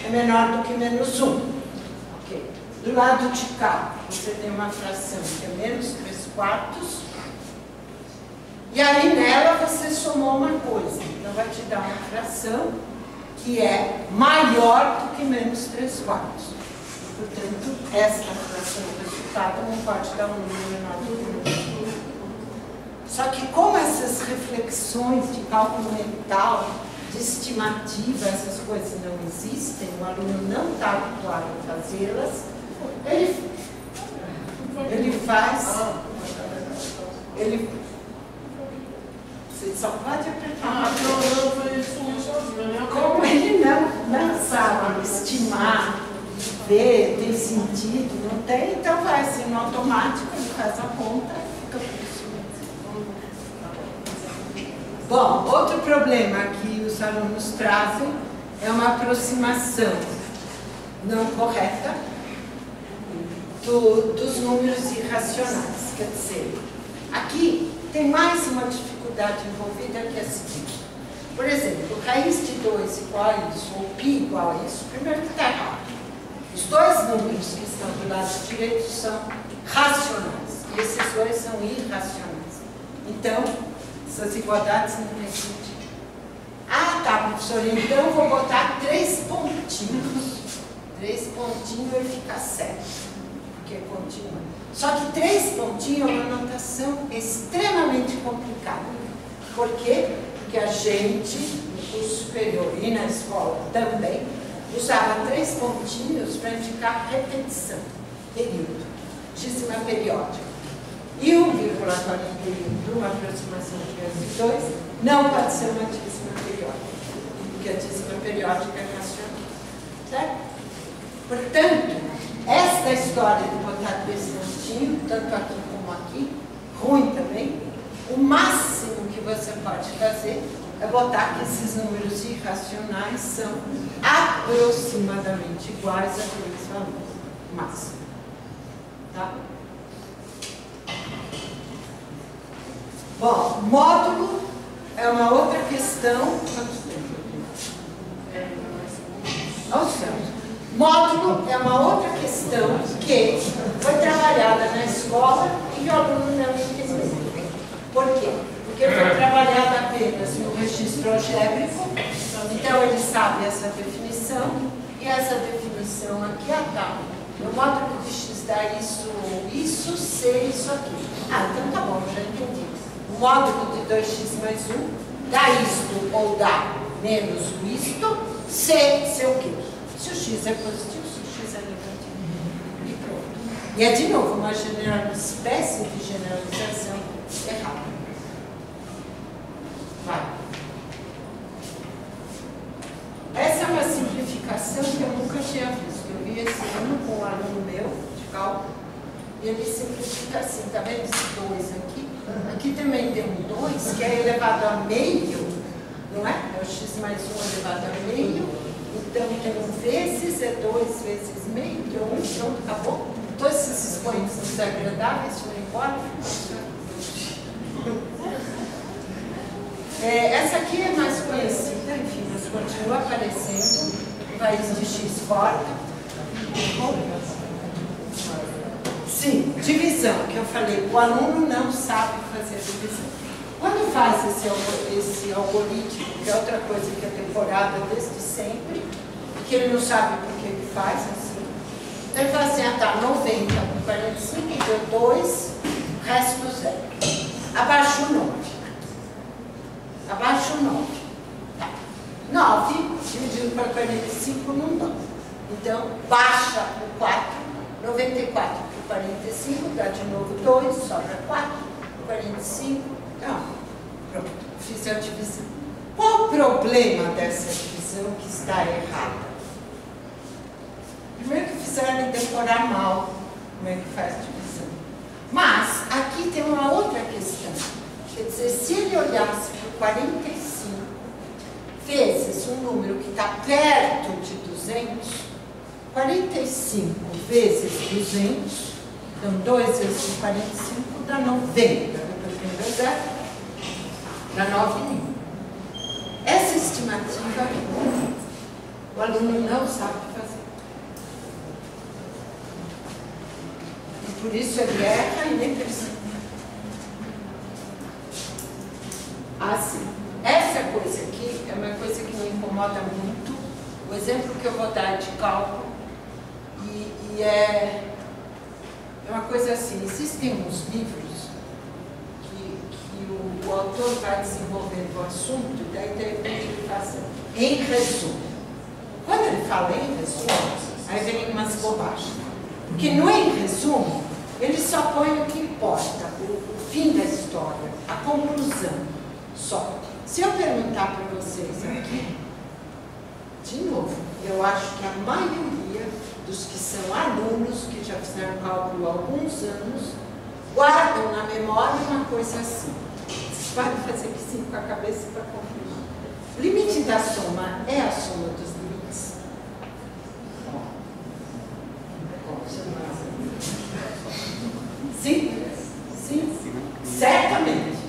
é menor do que menos 1. Ok. Do lado de cá, você tem uma fração que é menos 3/4. E aí, nela, você somou uma coisa. Então, vai te dar uma fração que é maior do que menos 3/4. Portanto, esta fração do resultado não pode dar um número menor do que menos 1. Só que como essas reflexões de cálculo mental, de estimativa, essas coisas não existem, o aluno não está habituado a fazê-las, você só pode apertar. Como ele não sabe estimar, ver, tem sentido, não tem, então vai assim no automático, ele faz a conta e fica por isso mesmo. Bom, outro problema que os alunos trazem é uma aproximação não correta dos números irracionais. Quer dizer, aqui tem mais uma dificuldade envolvida que é a seguinte. Por exemplo, raiz de 2 igual a isso, ou π igual a isso, primeiro que está errado. Os dois números que estão do lado direito são racionais, e esses dois são irracionais. Então, essas igualdades não têm sentido. Ah, tá, professor, então eu vou botar 3 pontinhos. 3 pontinhos e fica certo, porque continua. Só que 3 pontinhos é uma notação extremamente complicada. Por quê? Porque a gente, no curso superior e na escola também, usava 3 pontinhos para indicar repetição, período, dízima periódica. E um vírgulatório em período, uma aproximação de raiz de 2, não pode ser uma dízima periódica, porque a dízima periódica é racional. Certo? Portanto, esta história de botar 3 pontinhos, tanto aqui como aqui, ruim também, o máximo que você pode fazer é botar que esses números irracionais são aproximadamente iguais a 3 valores. Máximo. Tá? Bom, módulo é uma outra questão. Módulo é uma outra questão que foi trabalhada na escola e que o aluno não entendeu. Por quê? Porque foi trabalhada apenas no registro algébrico, então ele sabe essa definição, e essa definição aqui tá. O módulo de x dá isso, c, isso aqui. Ah, então tá bom, já entendi. O módulo de 2x mais 1 dá isto ou dá menos o isto, c o quê? Se o x é positivo, se o x é negativo. E pronto. E é, de novo, uma espécie de generalização errada. Vai. Essa é uma simplificação que eu nunca tinha visto. Eu vi esse ano com um aluno meu de cálculo, e ele simplifica assim, tá vendo esse 2 aqui? Aqui também tem um 2, que é elevado a meio, não é? É o x mais 1 elevado a meio, então tem 1 vezes, é 2 vezes meio, que é 1, pronto, acabou. Todos esses expoentes desagradáveis foram embora. Essa aqui é mais conhecida, enfim, mas continua aparecendo. Raiz de x fora. Sim, divisão, que eu falei, o aluno não sabe fazer divisão. Quando faz esse algoritmo, que é outra coisa que é decorada desde sempre, que ele não sabe por que ele faz assim, então ele fala assim, tá, 90 por 45 deu 2, resto 0. Abaixo o 9. Abaixo o 9. Tá. 9 dividido por 45 não dá. Então, baixa o 4, 94 por 45, dá de novo 2, sobra 4, 45, não. Pronto, fiz a divisão. Qual o problema dessa divisão que está errada? Primeiro que fizeram decorar mal como é que faz divisão. Mas, aqui tem uma outra questão. Quer dizer, se ele olhasse para 45 vezes um número que está perto de 200, 45 vezes 200, então 2 vezes 45 dá 90. Depois tem 2 zero, dá 9,5. Essa estimativa o aluno não sabe fazer. E por isso ele erra e nem percebe. Assim, essa coisa aqui é uma coisa que me incomoda muito. O exemplo que eu vou dar é de cálculo e é uma coisa assim, existem uns livros que o autor vai desenvolvendo o assunto e daí de repente ele faz em resumo. Quando ele fala em resumo, aí vem umas bobagens. Porque no em resumo, ele só põe o que importa, o fim da história, a conclusão. Só. Se eu perguntar para vocês aqui, de novo, eu acho que a maioria dos que são alunos, que já fizeram cálculo há alguns anos, guardam na memória uma coisa assim. Vocês podem fazer que sim com a cabeça para confirmar. O limite da soma é a soma dos limites? Sim? Sim? Certamente.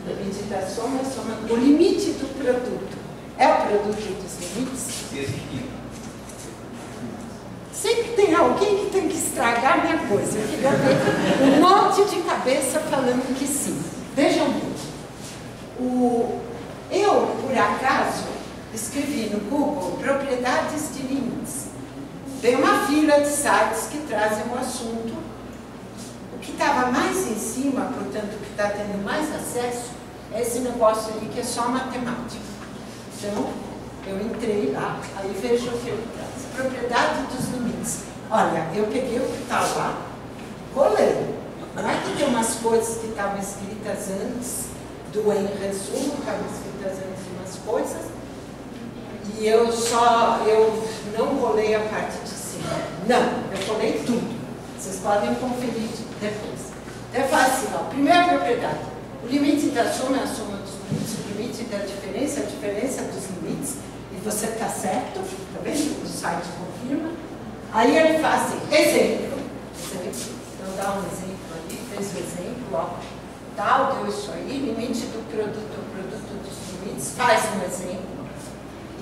O limite da soma é a soma. O limite do produto é o produto dos limites? Sempre tem alguém que tem que estragar a minha coisa. Eu queria ver um monte de cabeça falando que sim. Vejam bem. Eu, por acaso, escrevi no Google propriedades de limites. Tem uma fila de sites que trazem o assunto. O que estava mais em cima, portanto, o que está tendo mais acesso, é esse negócio aí que é só matemática. Então, eu entrei lá, aí vejo o que ele traz. Propriedade dos limites. Olha, eu peguei o que está lá, colei. Não é que tem umas coisas que estavam escritas antes do em resumo, estavam escritas antes de umas coisas, e eu não colei a parte de cima. Não, eu colei tudo. Vocês podem conferir depois. Eu faço assim, ó, primeira propriedade. O limite da soma é a soma dos limites, o limite da diferença é a diferença dos limites, e você está certo, tá vendo? O site confirma. Aí ele faz assim, exemplo. Então dá um exemplo ali, fez o exemplo, ó. Tal, deu isso aí, limite do produto, o produto dos limites, faz um exemplo.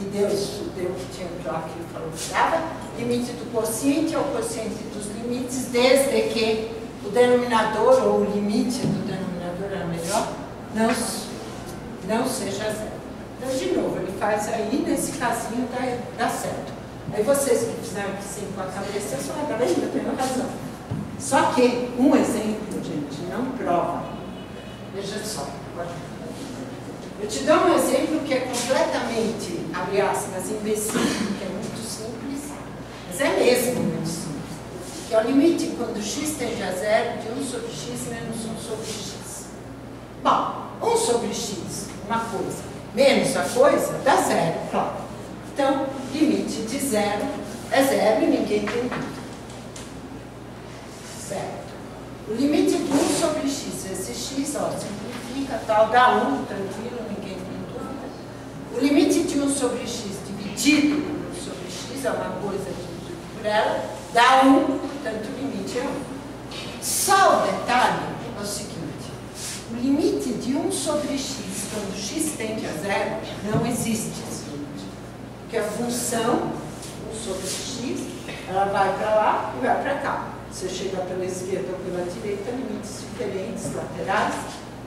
E deu isso, deu o que tinha lá que ele falou que dava. Limite do quociente é o quociente dos limites, desde que o denominador, ou o limite do denominador era melhor, não seja zero. Então, de novo, ele faz aí, nesse casinho dá certo. Aí vocês que fizeram que sim com a cabeça, só tá vendo? Eu tenho razão. Só que um exemplo, gente, não prova. Veja só. Eu te dou um exemplo que é completamente, abre aspas, imbecil, que é muito simples, mas é mesmo muito simples. que é o limite quando x tende a zero de 1 sobre x menos 1 sobre x. Bom, 1 sobre x, uma coisa, menos a coisa, dá zero, claro. Então, limite de zero é zero e ninguém tem dúvida. Certo. O limite de 1 sobre x, esse x, ó, simplifica, tal, dá 1, tranquilo, ninguém tem dúvida. O limite de 1 sobre x dividido por 1 sobre x é uma coisa dividida por ela, dá 1, portanto o limite é 1. Só o detalhe é o seguinte, o limite de 1 sobre x, quando x tende a zero, não existe esse limite. Porque a função 1 sobre x, ela vai para lá e vai para cá. Você chega pela esquerda ou pela direita, limites diferentes, laterais,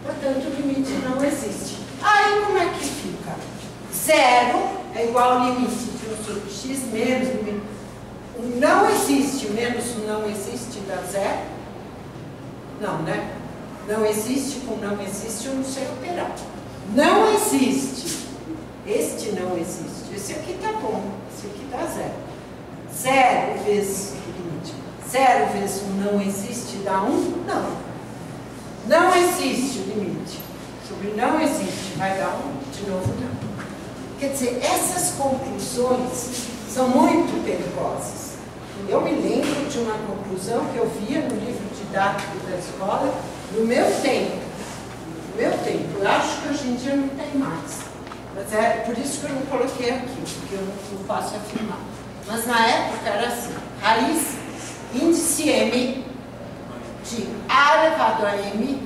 portanto o limite não existe. Aí como é que fica? Zero é igual ao limite de 1 sobre x menos limite. O não existe menos o não existe dá zero? Não, né? Não existe com não existe, eu não sei operar. Não existe. Este não existe. Esse aqui tá bom, esse aqui dá zero. Zero vezes o limite. Zero vezes um não existe dá 1? Não. Não existe o limite. Sobre não existe vai dar 1? De novo não. Quer dizer, essas conclusões são muito perigosas. Eu me lembro de uma conclusão que eu via no livro didático da escola no meu tempo. No meu tempo. Eu acho que hoje em dia não tem mais. Mas é por isso que eu não coloquei aqui, porque eu não posso afirmar. Mas na época era assim, raiz índice M de A elevado a M,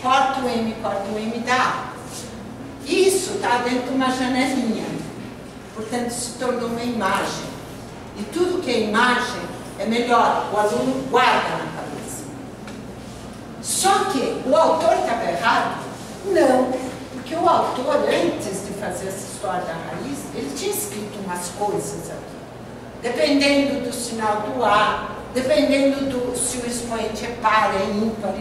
corta o M dá A. Isso está dentro de uma janelinha, portanto se tornou uma imagem. E tudo que é imagem é melhor, o aluno guarda na cabeça. Só que o autor estava errado? Não, porque o autor, antes de fazer essa história da raiz, ele tinha escrito umas coisas aqui. Dependendo do sinal do A, dependendo do se o expoente é par, é ímpar,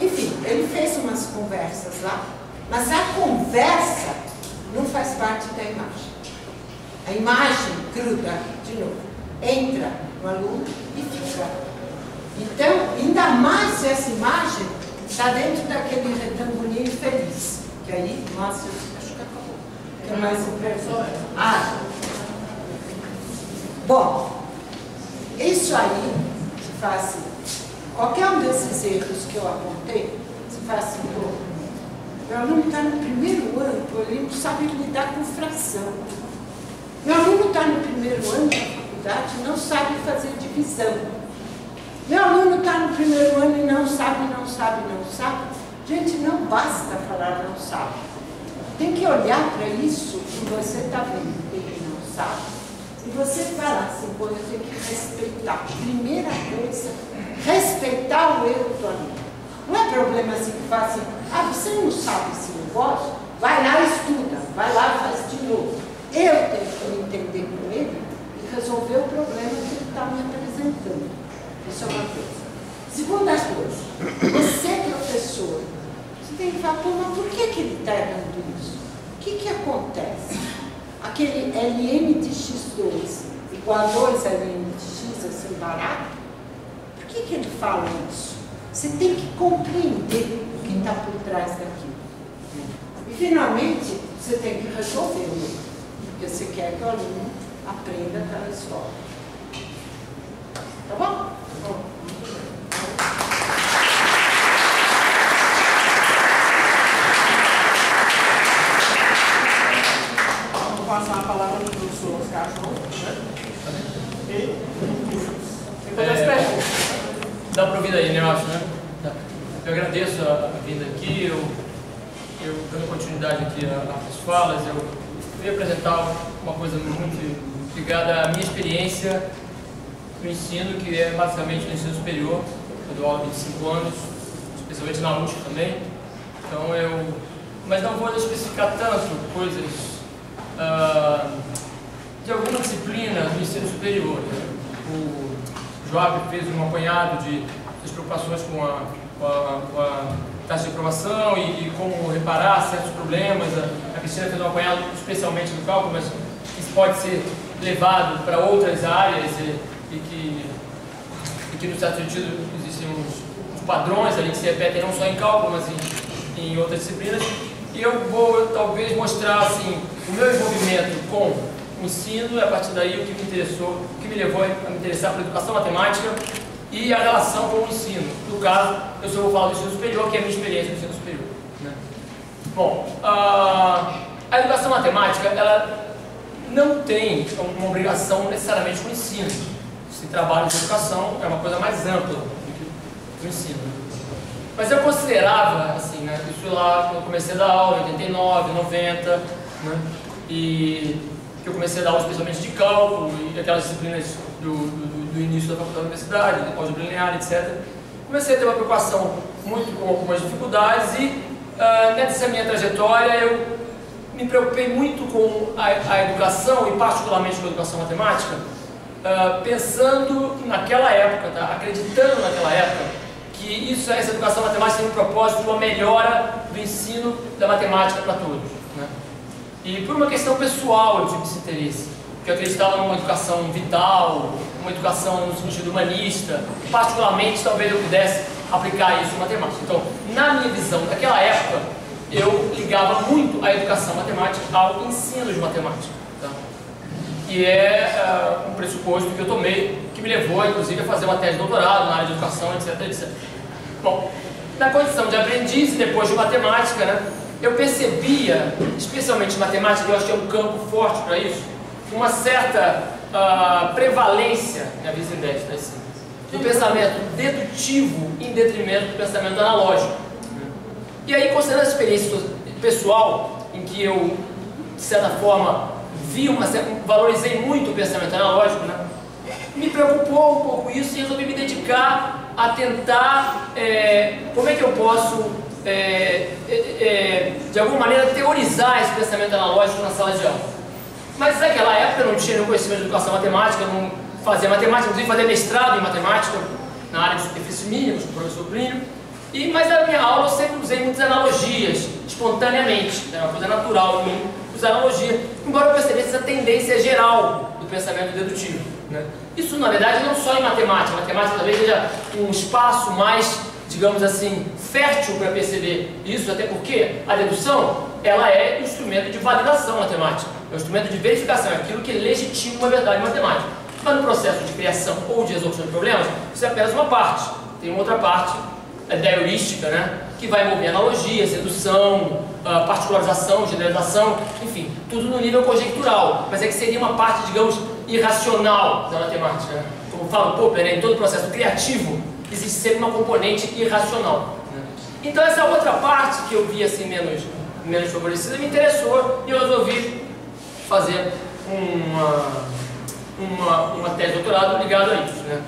enfim, ele fez umas conversas lá, mas a conversa não faz parte da imagem. A imagem gruda, de novo, entra no aluno e fica. Então, ainda mais se essa imagem está dentro daquele retangulinho feliz, que aí, nossa, eu acho que acabou. Que é mais impressionante. Bom, isso aí se faz assim. Qualquer um desses erros que eu apontei, se faz assim, meu aluno está no primeiro ano, ele não sabe lidar com fração. Meu aluno está no primeiro ano da faculdade e não sabe fazer divisão. Meu aluno está no primeiro ano e não sabe. Gente, não basta falar não sabe. Tem que olhar para isso que você está vendo que ele não sabe. E você falar assim, quando eu tenho que respeitar. Primeira coisa, respeitar o erro do aluno. Não é problema assim que faz assim, você não sabe esse negócio? Vai lá e estuda, vai lá e faz de novo. Eu tenho que me entender com ele e resolver o problema que ele está me apresentando. Isso é uma coisa. Segunda coisa, você professor, você tem que falar, mas por que ele está errando isso? O que acontece? Aquele Ln de x2 igual a 2 Ln de x, assim, barato? Por que ele fala isso? Você tem que compreender o que está por trás daquilo. E, finalmente, você tem que resolver o erro, porque você quer que o aluno aprenda aquela história. Tá bom? Tá bom. Vou passar a palavra para o professor Oscar João, né? E fazer as perguntas. Dá para ouvir aí, né, eu acho, né? Eu agradeço a vinda aqui, eu dando continuidade aqui às falas, eu ia apresentar uma coisa muito ligada à minha experiência no ensino, que é basicamente no ensino superior. Eu dou aula há 25 anos, especialmente na USP também. Então mas não vou especificar tanto coisas de alguma disciplina do ensino superior. Né? O Joab fez um apanhado de preocupações com a taxa de aprovação e como reparar certos problemas. A Cristina fez um apanhado especialmente do cálculo, mas isso pode ser levado para outras áreas e que e que, no certo sentido, existem uns padrões ali que se repetem não só em cálculo, mas em outras disciplinas. E eu vou, talvez, mostrar assim, o meu envolvimento com o ensino, e a partir daí o que me interessou, o que me levou a me interessar por educação matemática e a relação com o ensino. No caso, eu só vou falar do ensino superior, que é a minha experiência no ensino superior, né? Bom, a educação matemática, ela não tem uma obrigação necessariamente com o ensino. Se trabalho de educação é uma coisa mais ampla do que o ensino. Mas eu considerava, assim, né, isso lá quando eu comecei a dar aula, em 89, 90, né, e que eu comecei a dar aula especialmente de cálculo e aquelas disciplinas do início da faculdade da universidade, álgebra linear, etc. Comecei a ter uma preocupação muito com algumas dificuldades e nessa minha trajetória eu me preocupei muito com a educação e particularmente com a educação matemática, pensando naquela época, tá? Acreditando naquela época que essa educação matemática tem um propósito de uma melhora do ensino da matemática para todos, né? E por uma questão pessoal eu tive esse interesse, porque eu acreditava numa educação vital, uma educação no sentido humanista, particularmente talvez eu pudesse aplicar isso em matemática. Então, na minha visão daquela época, eu ligava muito a educação matemática ao ensino de matemática, tá? E é um pressuposto que eu tomei, que me levou, inclusive, a fazer uma tese de doutorado na área de educação, etc, etc. Bom, na condição de aprendiz e depois de matemática, né, eu percebia, especialmente em matemática, que eu acho que é um campo forte para isso, uma certa prevalência, minha visão desta, assim, do pensamento dedutivo em detrimento do pensamento analógico. E aí, considerando a experiência pessoal, em que eu, de certa forma, valorizei muito o pensamento analógico, né, me preocupou um pouco isso e resolvi me dedicar a tentar, como é que eu posso, de alguma maneira, teorizar esse pensamento analógico na sala de aula. Mas naquela época eu não tinha nenhum conhecimento de educação matemática, eu não fazia matemática, inclusive fazia mestrado em matemática, na área de superfícies mínimas, com o professor Plínio. Mas na minha aula eu sempre usei muitas analogias, espontaneamente, é uma coisa natural em mim, usar analogia, embora eu percebesse essa tendência geral do pensamento dedutivo, né? Isso, na verdade, não só em matemática. Matemática talvez seja um espaço mais, digamos assim, fértil para perceber isso, até porque a dedução, ela é um instrumento de validação matemática, é um instrumento de verificação, é aquilo que legitima uma verdade matemática. Mas no processo de criação ou de resolução de problemas, isso é apenas uma parte. Tem uma outra parte, da heurística, né, que vai envolver analogia, sedução, particularização, generalização, enfim, tudo no nível conjectural, mas é que seria uma parte, digamos, irracional da matemática, né? Como fala o Popper, né, em todo processo criativo existe sempre uma componente irracional, né? Então essa outra parte que eu via assim menos favorecida me interessou e eu resolvi fazer uma tese de doutorado ligada a isso, né?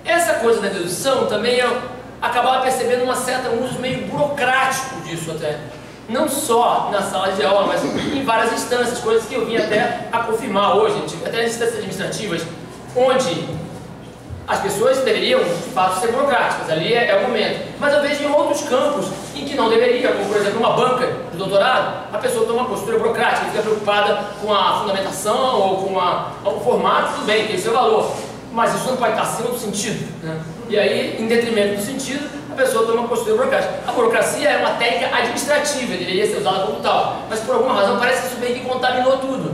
Essa coisa da dedução também eu acabava percebendo um uso meio burocrático disso até. Não só na sala de aula, mas em várias instâncias, coisas que eu vim até a confirmar hoje, até nas instâncias administrativas, onde as pessoas deveriam, de fato, ser burocráticas, ali é o momento. Mas eu vejo em outros campos em que não deveria, como por exemplo uma banca de doutorado, a pessoa toma uma postura burocrática, fica preocupada com a fundamentação ou com o formato, tudo bem, tem seu valor. Mas isso não pode estar acima do sentido, né? E aí, em detrimento do sentido, a pessoa toma uma postura burocrática. A burocracia é uma técnica administrativa, deveria ser usada como tal, mas por alguma razão parece que isso meio que contaminou tudo.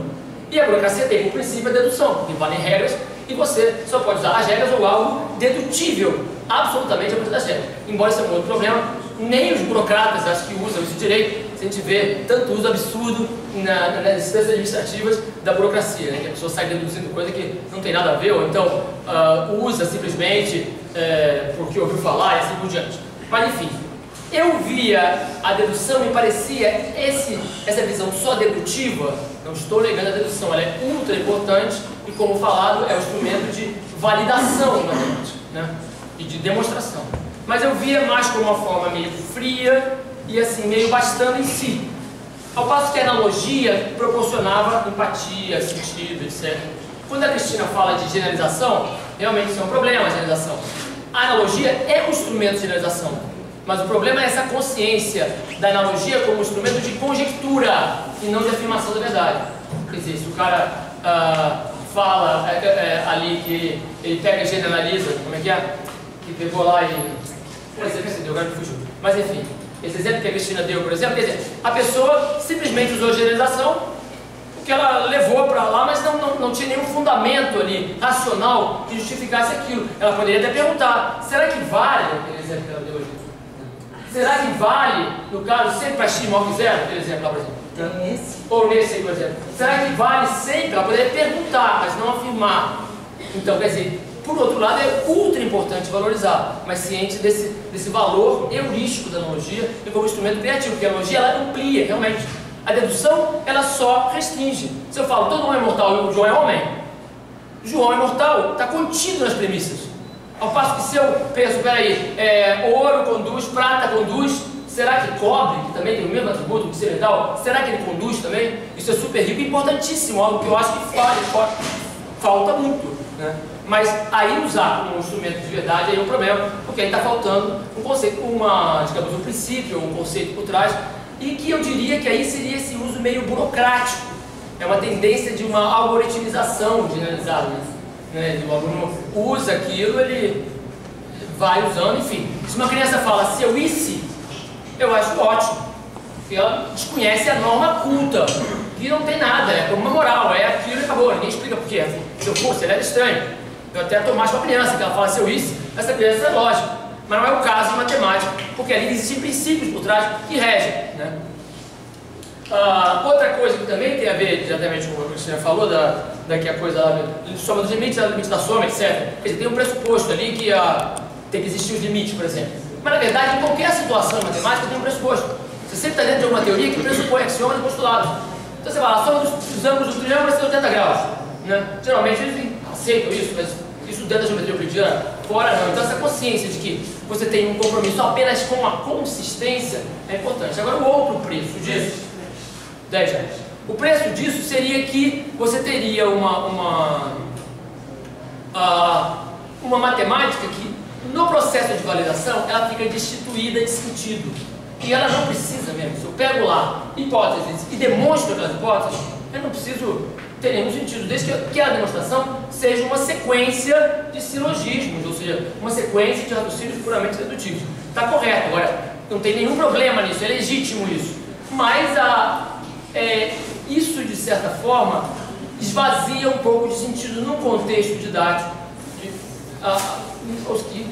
E a burocracia tem como princípio a dedução, que valem regras, e você só pode usar as regras ou algo dedutível, absolutamente a partir das regras. Embora isso é um outro problema, nem os burocratas acho que usam isso direito, se a gente vê tanto uso absurdo nas instâncias administrativas da burocracia, né? Que a pessoa sai deduzindo coisa que não tem nada a ver, ou então usa simplesmente porque ouviu falar e assim por diante. Mas enfim, eu via a dedução e parecia essa visão só dedutiva, não estou negando a dedução, ela é ultra importante e, como falado, é um instrumento de validação matemática, né? E de demonstração. Mas eu via mais como uma forma meio fria e assim, meio bastando em si. Ao passo que a analogia proporcionava empatia, sentido, etc. Quando a Cristina fala de generalização, realmente isso é um problema, a generalização. A analogia é um instrumento de generalização, mas o problema é essa consciência da analogia como um instrumento de conjectura e não de afirmação da verdade. Quer dizer, se o cara fala ali que ele pega e generaliza, como é? Que pegou lá e... Por exemplo, que deu, agora me fugiu. Mas enfim, esse exemplo que a Cristina deu, por exemplo, quer dizer, a pessoa simplesmente usou generalização, que ela levou para lá, mas não tinha nenhum fundamento ali, racional, que justificasse aquilo. Ela poderia até perguntar, será que vale, aquele exemplo que ela deu hoje? Será que vale, no caso, sempre para x maior que zero, aquele exemplo lá, por exemplo? Nesse. Ou nesse aí, por exemplo. Será que vale sempre? Ela poderia perguntar, mas não afirmar. Então, quer dizer, por outro lado, é ultra importante valorizar, mas ciente desse valor heurístico da analogia e como instrumento criativo, porque a analogia ela amplia, realmente. A dedução, ela só restringe. Se eu falo, todo mundo é mortal e o João é homem, João é mortal, está contido nas premissas. Ao passo que se eu penso, peraí, ouro conduz, prata conduz, será que cobre, que também tem o mesmo atributo, que ser metal, será que ele conduz também? Isso é super rico e importantíssimo, algo que eu acho que falta muito, né? Mas aí usar como um instrumento de verdade aí é um problema, porque aí está faltando um conceito, digamos, um princípio, um conceito por trás, e que eu diria que aí seria esse uso meio burocrático. É uma tendência de uma algoritmização generalizada, né? O aluno usa aquilo, ele vai usando, enfim. Se uma criança fala se eu isse, eu acho ótimo, porque ela desconhece a norma culta, que não tem nada, é como uma moral, é aquilo e acabou, ninguém explica por quê. Se eu fosse, ele era estranho. Eu até estou mais com a criança, que ela fala se eu isse, essa criança é lógica. Mas não é o caso de matemática, porque ali existem princípios por trás que regem, né? Outra coisa que também tem a ver diretamente com o que você já falou, daqui a coisa lá, soma dos limites, limite da soma, etc. Quer dizer, tem um pressuposto ali que tem que existir os limites, por exemplo. Mas na verdade, em qualquer situação matemática tem um pressuposto. Você sempre está dentro de alguma teoria que pressupõe axiomas e postulados. Então você fala, a soma dos ângulos do triângulo vai ser 80 graus. Né? Geralmente eles aceitam isso, mas isso dentro da geometria euclidiana, fora não. Então essa consciência de que você tem um compromisso apenas com a consistência é importante. Agora o outro preço disso, 10 reais. O preço disso seria que você teria uma matemática que no processo de validação ela fica destituída de sentido. E ela não precisa mesmo. Se eu pego lá hipóteses e demonstro aquelas hipóteses, eu não preciso ter nenhum sentido, desde que a demonstração seja uma sequência de silogismos, ou seja, uma sequência de raciocínios puramente dedutivos. Está correto, agora, não tem nenhum problema nisso, é legítimo isso. Mas isso, de certa forma, esvazia um pouco de sentido num contexto didático,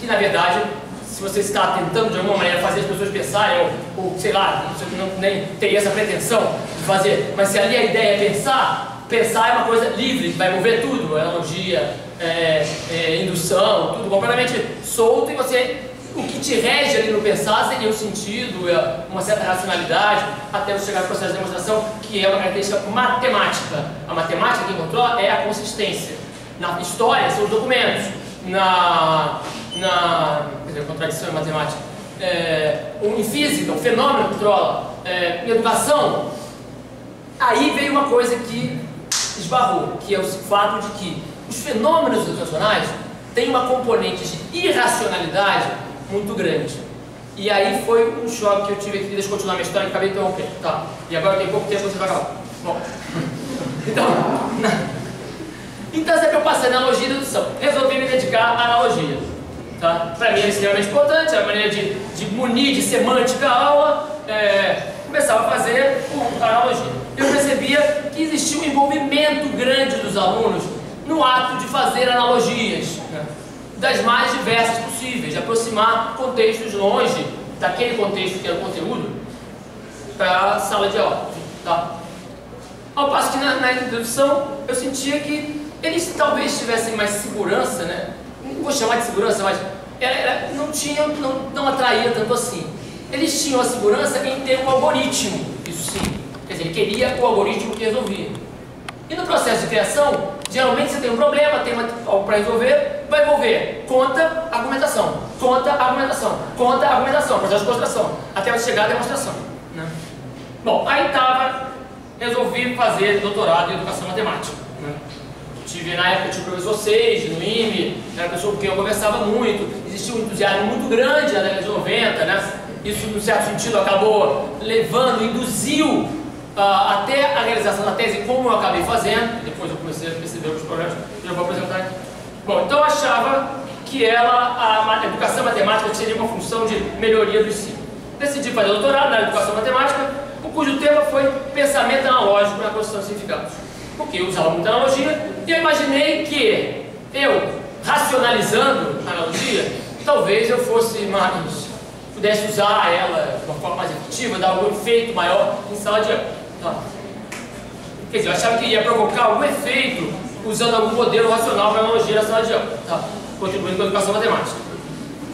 que na verdade, se você está tentando de alguma maneira fazer as pessoas pensarem, ou sei lá, você nem teria essa pretensão de fazer, mas se ali a ideia é pensar é uma coisa livre, que vai envolver tudo, analogia, indução, tudo completamente solto, e o que te rege ali no pensar seria o sentido, uma certa racionalidade, até você chegar no processo de demonstração, que é uma característica matemática. A matemática que controla é a consistência. Na história são os documentos, quer dizer, contradição em matemática. Em física, o fenômeno controla. Em educação, aí veio uma coisa que esbarrou, que é o fato de que os fenômenos educacionais têm uma componente de irracionalidade muito grande. E aí foi um choque que eu tive aqui. Deixa eu continuar minha história, que acabei interrompendo. Tá. E agora tem pouco tempo, você vai acabar. Bom. Então sempre eu passei na analogia e dedução. Resolvi me dedicar à analogia. Tá? Para mim é extremamente importante, é a maneira de munir de semântica a aula. Começava a fazer a analogia. Eu percebia que existia um envolvimento grande dos alunos no ato de fazer analogias, né? Das mais diversas possíveis, de aproximar contextos longe daquele contexto que era o conteúdo para a sala de aula. Tá? Ao passo que na introdução eu sentia que eles talvez tivessem mais segurança, né? Não vou chamar de segurança, mas não atraía tanto assim. Eles tinham a segurança em ter um algoritmo, isso sim. Quer dizer, ele queria o algoritmo que resolvia. E no processo de criação, geralmente você tem um problema, tem algo para resolver, vai envolver conta, argumentação, processo de construção, até você chegar à demonstração. Né? Bom, aí resolvi fazer doutorado em educação matemática. Né? Na época tive o professor Seiji, no IME, era uma pessoa com quem eu conversava muito, existia um entusiasmo muito grande na década de 90, né? Isso, num certo sentido, acabou induziu até a realização da tese, como eu acabei fazendo, depois eu comecei a perceber os problemas que eu vou apresentar aqui. Bom, então eu achava que a educação matemática seria uma função de melhoria do ensino. Decidi fazer doutorado na educação matemática, cujo tema foi pensamento analógico na construção de significados. Porque eu usava muita analogia e eu imaginei que eu, racionalizando a analogia, talvez eu pudesse usar ela de uma forma mais efetiva, dar algum efeito maior em sala de aula. Tá. Quer dizer, eu achava que ia provocar algum efeito usando algum modelo racional para analogia na sala de aula, tá? Contribuindo com a educação matemática.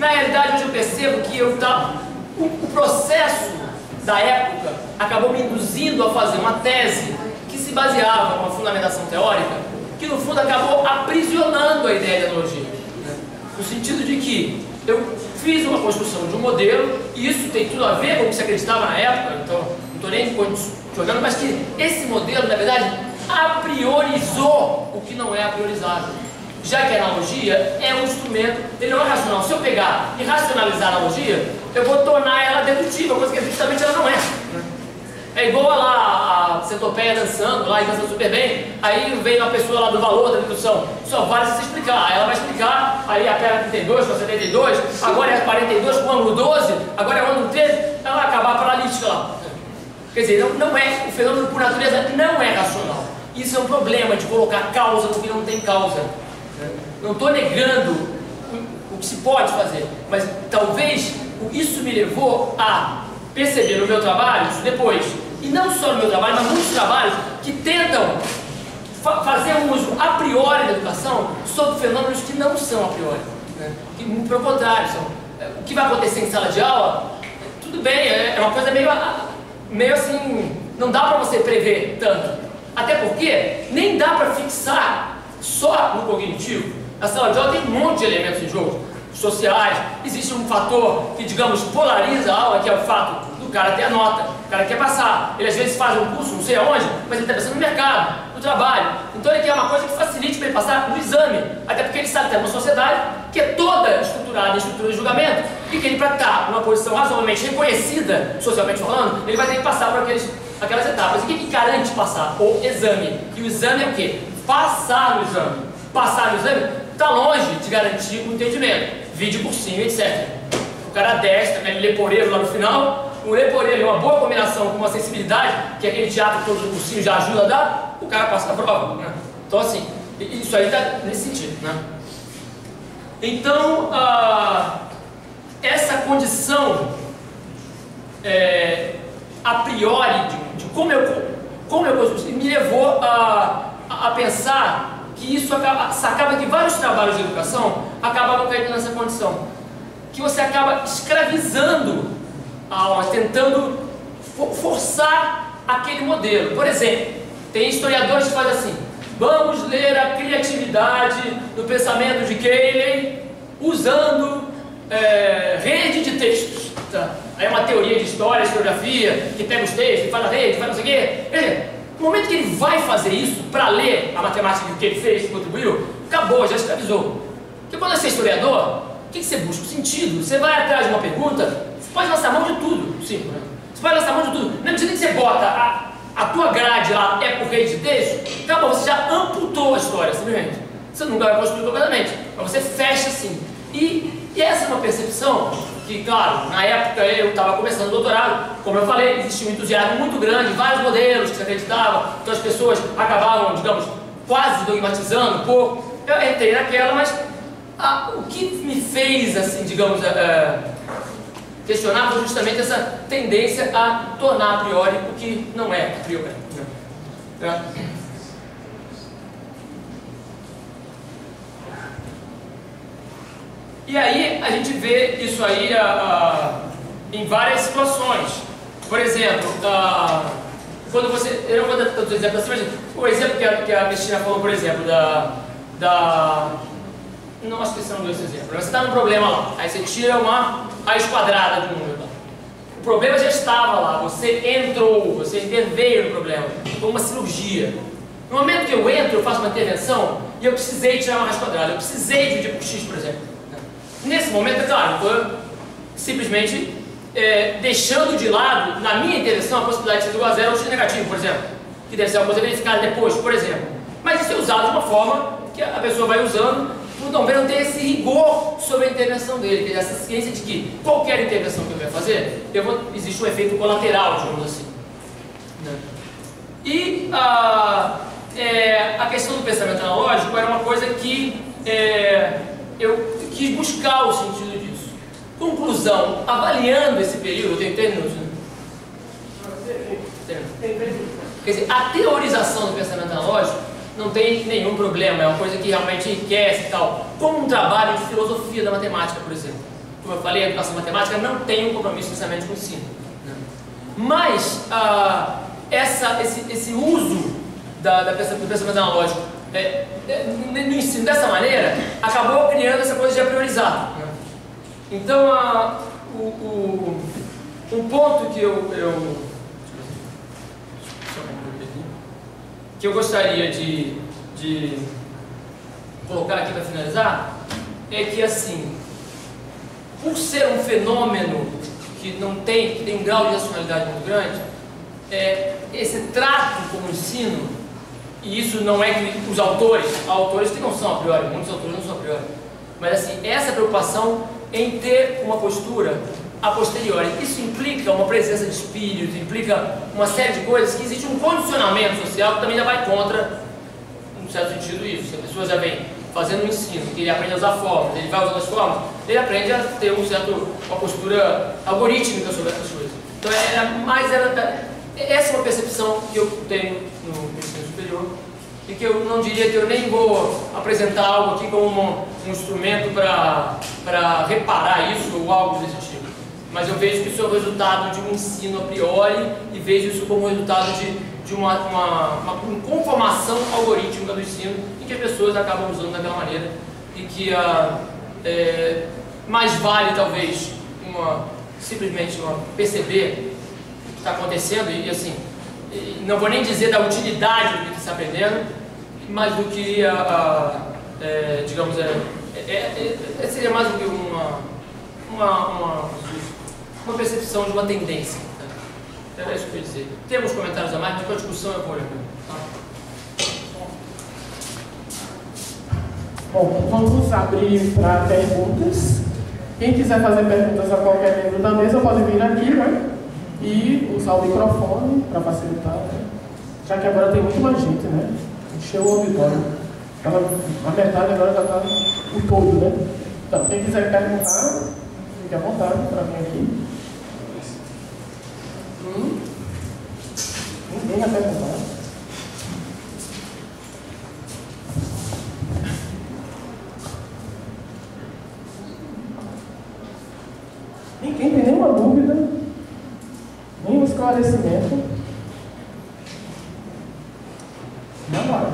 Na realidade, hoje eu percebo que o processo da época acabou me induzindo a fazer uma tese que se baseava numa fundamentação teórica, que no fundo acabou aprisionando a ideia de analogia, né? No sentido de que eu fiz uma construção de um modelo, e isso tem tudo a ver com o que se acreditava na época, então não estou nem jogando, mas que esse modelo, na verdade, a priorizou o que não é a priorizável. Já que a analogia é um instrumento, ele não é racional. Se eu pegar e racionalizar a analogia, eu vou tornar ela dedutível, coisa que justamente ela não é. É igual lá a centopeia dançando, lá e dançando super bem, aí vem uma pessoa lá do valor da dedução, só vale se explicar, aí ela vai explicar, aí a perna 32 com 72, agora é 42 com o ângulo 12, agora é o ângulo 13, ela vai acabar paralítica lá. Quer dizer, não é, o fenômeno por natureza não é racional. Isso é um problema de colocar causa no que não tem causa. Não estou negando o que se pode fazer, mas talvez isso me levou a perceber no meu trabalho, isso depois, e não só no meu trabalho, mas muitos trabalhos que tentam fazer um uso a priori da educação sobre fenômenos que não são a priori, né? Que, pelo contrário, o que vai acontecer em sala de aula, tudo bem, é uma coisa meio assim, não dá para você prever tanto, até porque nem dá para fixar só no cognitivo. A sala de aula tem um monte de elementos em jogo, sociais, existe um fator que, digamos, polariza a aula, que é o fato do cara ter a nota, o cara quer passar, ele às vezes faz um curso, não sei aonde, mas ele está pensando no mercado, no trabalho, então ele quer uma coisa que facilite para ele passar no exame, até porque ele sabe que está numa sociedade que é toda estruturada em estrutura de julgamento, e que ele, para estar numa posição razoavelmente reconhecida, socialmente falando, ele vai ter que passar por aquelas etapas. E o que garante passar? O exame. E o exame é o quê? Passar no exame. Passar no exame está longe de garantir o entendimento, vídeo cursinho, etc. O cara desce, aquele leporeiro lá no final, um leporeiro e uma boa combinação com uma sensibilidade, que aquele teatro todo do cursinho já ajuda a dar, o cara passa na prova, né? Então assim, isso aí está nesse sentido, né? Então, essa condição a priori de como eu me levou a pensar que isso acaba que vários trabalhos de educação acabavam caindo nessa condição, que você acaba escravizando a aula, tentando forçar aquele modelo. Por exemplo, tem historiadores que fazem assim: vamos ler a criatividade do pensamento de Cayley usando rede de textos. Tá? Aí é uma teoria de história, historiografia, que pega os textos, faz a rede, faz não sei o quê. No momento que ele vai fazer isso para ler a matemática que ele fez, que contribuiu, acabou, já escravizou. Porque quando você é historiador, o que você busca? O sentido. Você vai atrás de uma pergunta, você pode lançar mão de tudo. Sim, né? Você pode lançar mão de tudo. Na medida que você bota a tua grade lá é por rede de texto, acabou, você já amputou a história, simplesmente. Você nunca vai construir completamente, mas você fecha assim. E essa é uma percepção que, claro, na época eu estava começando o doutorado, como eu falei, existia um entusiasmo muito grande, vários modelos que se acreditavam, então as pessoas acabavam, digamos, quase dogmatizando um pouco. Eu entrei naquela, mas o que me fez, assim, digamos, questionar foi justamente essa tendência a tornar a priori o que não é a priori. E aí a gente vê isso aí em várias situações. Por exemplo, quando você... Eu não vou dar todos os exemplos assim, mas o exemplo que a Cristina falou, por exemplo, não acho que esse não deu esse exemplo. Você está num problema lá, aí você tira uma raiz quadrada de um número lá. O problema já estava lá, você entrou, você interveio no problema, foi uma cirurgia. No momento que eu entro, eu faço uma intervenção e eu precisei tirar uma raiz quadrada, eu precisei dividir por x, por exemplo. Nesse momento, é claro, eu estou simplesmente deixando de lado, na minha intervenção, a possibilidade de ser igual a zero ou x negativo, por exemplo, que deve ser uma coisa verificada depois, por exemplo. Mas isso é usado de uma forma que a pessoa vai usando, não ter esse rigor sobre a intervenção dele, que é essa ciência de que qualquer intervenção que eu vier fazer, existe um efeito colateral, digamos assim. Né? E a questão do pensamento analógico era uma coisa que eu quis buscar o sentido disso. Conclusão, avaliando esse período, eu tenho terminos, né? Quer dizer, a teorização do pensamento analógico não tem nenhum problema, é uma coisa que realmente enriquece e tal, como um trabalho de filosofia da matemática, por exemplo. Como eu falei, a educação matemática não tem um compromisso necessariamente com o ensino, né? Mas esse uso do pensamento analógico no ensino dessa maneira acabou criando essa coisa de a priorizar, né? Então, um ponto que eu gostaria de colocar aqui para finalizar é que, assim, por ser um fenômeno que tem um grau de racionalidade muito grande, esse trato com o ensino, e isso não é que os autores que não são a priori, muitos autores não são a priori, mas assim, essa preocupação em ter uma postura a posteriori, isso implica uma presença de espírito, implica uma série de coisas que existe um condicionamento social que também já vai contra, num certo sentido, isso. Se a pessoa já vem fazendo um ensino, que ele aprende a usar formas, ele vai usando as formas, ele aprende a ter uma postura algorítmica sobre essas coisas. Então, essa é uma percepção que eu tenho no ensino superior, e que eu não diria que eu nem vou apresentar algo aqui como um instrumento para reparar isso ou algo desse tipo. Mas eu vejo que isso é o resultado de um ensino a priori e vejo isso como resultado de uma conformação algorítmica do ensino em que as pessoas acabam usando daquela maneira e que mais vale talvez simplesmente perceber o que está acontecendo e assim, não vou nem dizer da utilidade do que está aprendendo, mas do que digamos, seria mais do que uma percepção de uma tendência. Tá? É isso que eu ia dizer. Temos comentários a mais, mas com a discussão eu vou olhar. Tá? Bom, vamos abrir para perguntas. Quem quiser fazer perguntas a qualquer membro da mesa pode vir aqui, né? E usar o microfone para facilitar, né? Já que agora tem muito mais gente, né? Encheu o auditório. A metade agora já está o todo, né? Então, quem quiser perguntar, fique à vontade para vir aqui. Ninguém vai perguntar. Ninguém tem nenhuma dúvida, nenhum esclarecimento. Não vai.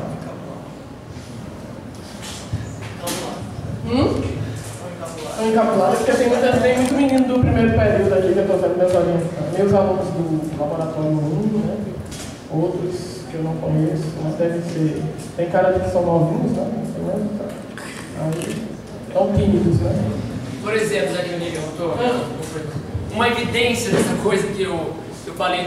Estão encapsulados porque tem muito menino do primeiro período aqui que eu estou vendo meus alunos do laboratório 1, né? Outros que eu não conheço, mas deve ser. Tem cara de que são novinhos, né? Aí estão tímidos, né? Por exemplo, Zé me perguntou, uma evidência dessa coisa que eu falei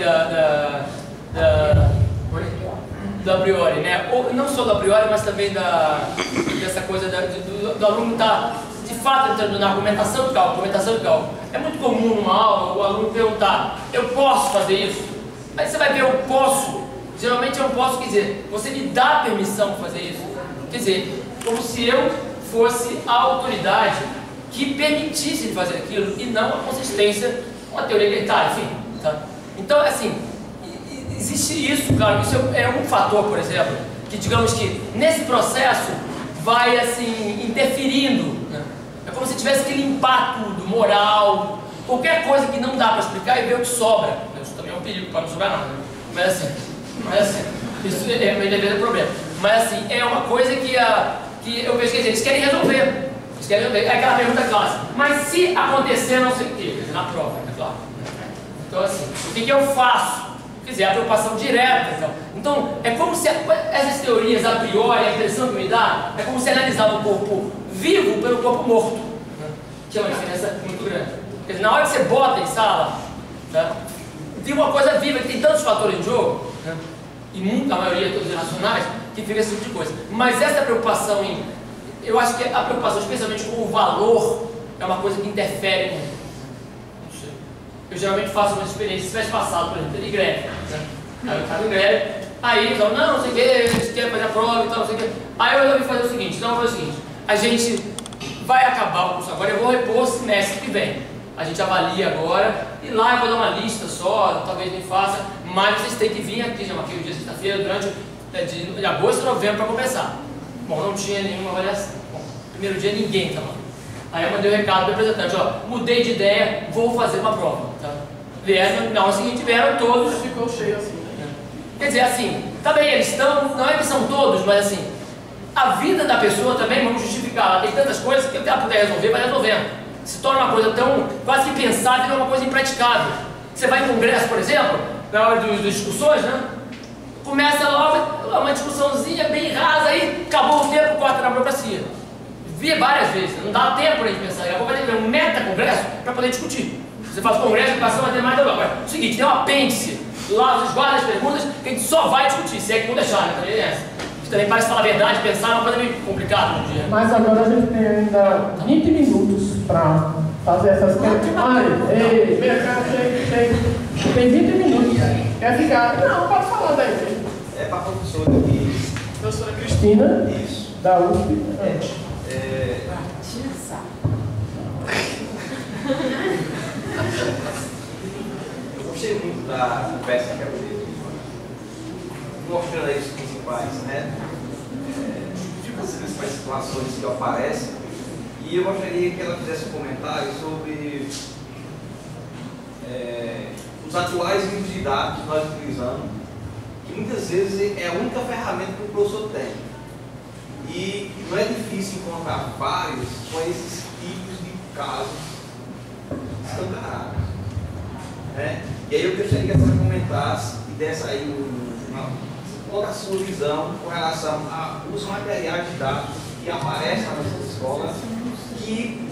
do a priori, né? Ou, não só do a priori, mas também dessa coisa do aluno estar de fato entrando na argumentação de cálculo. É muito comum numa aula o aluno perguntar: eu posso fazer isso? Aí você vai ver o posso, geralmente é um posso, quer dizer, você me dá permissão para fazer isso. Quer dizer, como se eu fosse a autoridade que permitisse ele fazer aquilo e não a consistência, uma teoria que ele está, enfim. Tá? Então, assim, existe isso, claro, isso é um fator, por exemplo, que digamos que nesse processo vai, assim, interferindo, né? É como se tivesse que limpar tudo, moral, qualquer coisa que não dá para explicar e ver o que sobra. Isso também é um perigo para não sobrar nada, né? Mas assim, isso é um problema. Mas assim, é uma coisa que eu vejo que eles querem resolver. É aquela pergunta clássica. Mas se acontecer não sei o quê, quer dizer, na prova, é claro. Então assim, o que eu faço? Quer dizer, a preocupação direta. Então, é como se essas teorias a priori, a impressão que me dá, é como se analisar o corpo vivo pelo corpo morto, né? Que é uma diferença muito grande. Quer dizer, na hora que você bota em sala, tá? Tem uma coisa viva, que tem tantos fatores em jogo, né? E a maioria todos irracionais, que fica esse tipo de coisa. Mas essa preocupação eu acho que a preocupação, especialmente com o valor, é uma coisa que interfere muito. Não sei. Eu geralmente faço uma experiência, se tivesse passado, por exemplo, de greve, né? Aí eu estava em greve, aí eu falo, não sei o que, eles querem fazer a prova e tal, não sei o que. Aí eu resolvi fazer o seguinte, a gente vai acabar o curso agora, eu vou repor o semestre que vem. A gente avalia agora, e lá eu vou dar uma lista só, talvez nem faça, mas vocês têm que vir aqui, já marquei o dia sexta-feira, durante de agosto a novembro para começar. Bom, não tinha nenhuma avaliação. Bom, primeiro dia ninguém estava lá. Aí eu mandei um recado para o representante, ó, mudei de ideia, vou fazer uma prova. Tá? Vieram, na hora seguinte vieram todos. Ficou cheio assim, né? Quer dizer, assim, também eles estão, não é que são todos, mas assim, a vida da pessoa também, vamos justificar, ela tem tantas coisas que ela puder resolver, vai resolvendo. Se torna uma coisa tão quase que pensável, é uma coisa impraticável. Você vai em congresso, por exemplo, na hora das discussões, né? Começa logo uma discussãozinha bem rasa, aí acabou o tempo, corta na burocracia. Vi várias vezes, não dá tempo para a gente pensar. Daqui a pouco vai ter um meta-congresso para poder discutir. Você faz congresso de educação, matemática, agora. O seguinte, tem um apêndice, lá vocês guardam as perguntas que a gente só vai discutir, se é que não deixar, né? Também é essa. Também parece falar a verdade, pensar é uma coisa meio complicada no dia. Mas agora a gente tem ainda 20 minutos para fazer essas coisas. Ai, vem cá, tem 20 minutos. Quer ficar? Não, pode falar daí. É para a professora aqui. Professora Cristina, Isso. da USP. Eu gostei muito da conversa que ela teve, mostrando aí os principais, né? As principais situações que aparecem. E eu gostaria que ela fizesse um comentário sobre os atuais livros didáticos que nós utilizamos, que muitas vezes é a única ferramenta que o professor tem. E não é difícil encontrar vários com esses tipos de casos escancarados. Né? E aí eu gostaria que ela comentasse e desse aí qual a sua visão com relação aos materiais didáticos que aparecem nas nossas escolas, que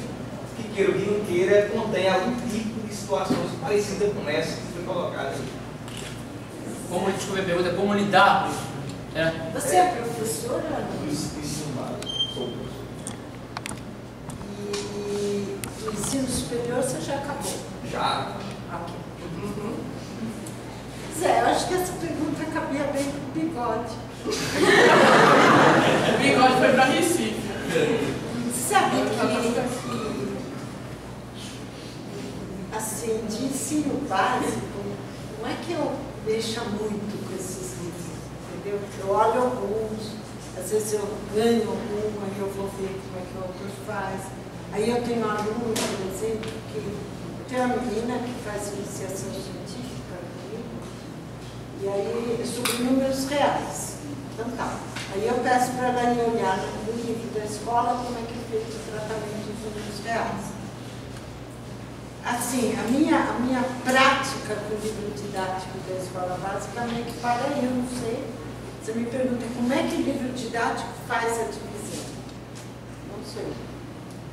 queira ou que não queira, contém algum tipo de situações parecidas com essa que foi colocada aí. Como, desculpa a pergunta, como lidar? Você é professora? Ensino básico, sou professor. E o ensino superior você já acabou? Já. Ok. Zé, eu acho que essa pergunta cabia bem com o Bigode. O Bigode foi para Recife. Você sabe que assim, de ensino básico, não é que eu mexo muito com esses livros, entendeu? Eu olho alguns, às vezes eu ganho algum, aí eu vou ver como é que o autor faz. Aí eu tenho um aluno, por exemplo, que eu tenho uma menina que faz iniciação científica comigo, e aí sobre números reais. Então tá. Aí eu peço para ela ir olhar no livro da escola como é que é feito o tratamento dos números reais. Assim, a minha prática com o livro didático da escola básica meio que para aí, eu não sei. Você me pergunta como é que o livro didático faz a divisão. Não sei.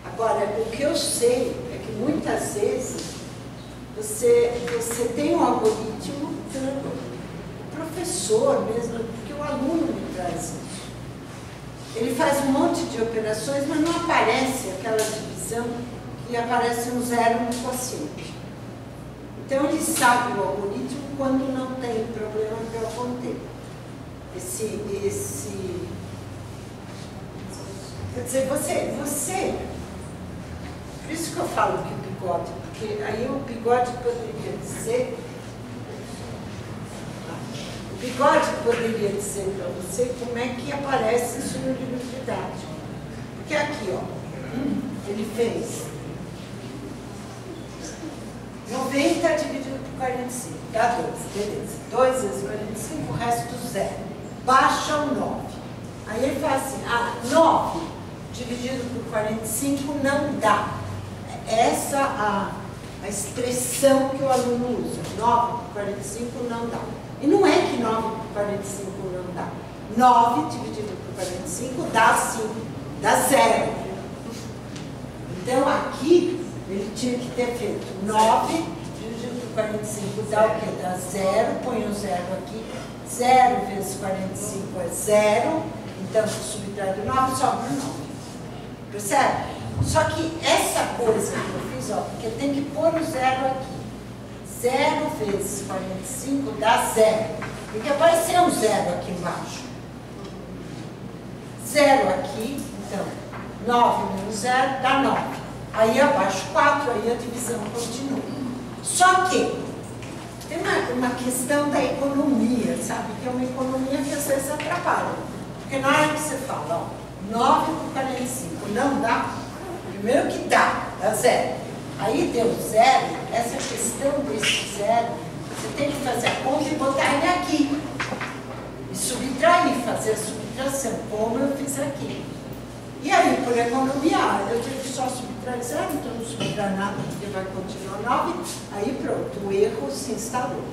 Agora, o que eu sei é que muitas vezes você tem um algoritmo, o professor mesmo, porque o aluno me traz isso. Ele faz um monte de operações, mas não aparece aquela divisão e aparece um zero no quociente. Então ele sabe o algoritmo quando não tem problema que eu apontei. Quer dizer, você, por isso que eu falo que o Bigode, porque aí o Bigode poderia dizer para você como é que aparece isso no livro didático. Porque aqui, ó, ele fez 90 dividido por 45, dá 12, beleza. 2 vezes 45, o resto zero. Baixa o 9. Aí ele fala assim, 9 dividido por 45 não dá. Essa a expressão que o aluno usa. 9 por 45 não dá. E não é que 9 por 45 não dá. 9 dividido por 45 dá 5, dá 0. Então aqui Ele tinha que ter feito 9 dividido por 45, dá o quê? Dá 0, põe o 0 aqui. 0 vezes 45 é 0, então se subtrai do 9, sobra 9. Percebe? Só que essa coisa que eu fiz, ó, porque tem que pôr o 0 aqui. 0 vezes 45 dá 0. Porque apareceu um 0 aqui embaixo. 0 aqui, então, 9 menos 0 dá 9. Aí abaixo 4, aí a divisão continua. Só que tem uma questão da economia, sabe? Que é uma economia que às vezes atrapalha. Porque na hora que você fala, ó, 9 por 45, não dá? Primeiro que dá 0. Aí deu 0, essa questão desse 0, você tem que fazer a conta e botar ele aqui. E subtrair, fazer a subtração, como eu fiz aqui. E aí, por economia, eu tive que só subtrair 0, então não subtrai nada, porque vai continuar 9. Aí pronto, o erro se instalou.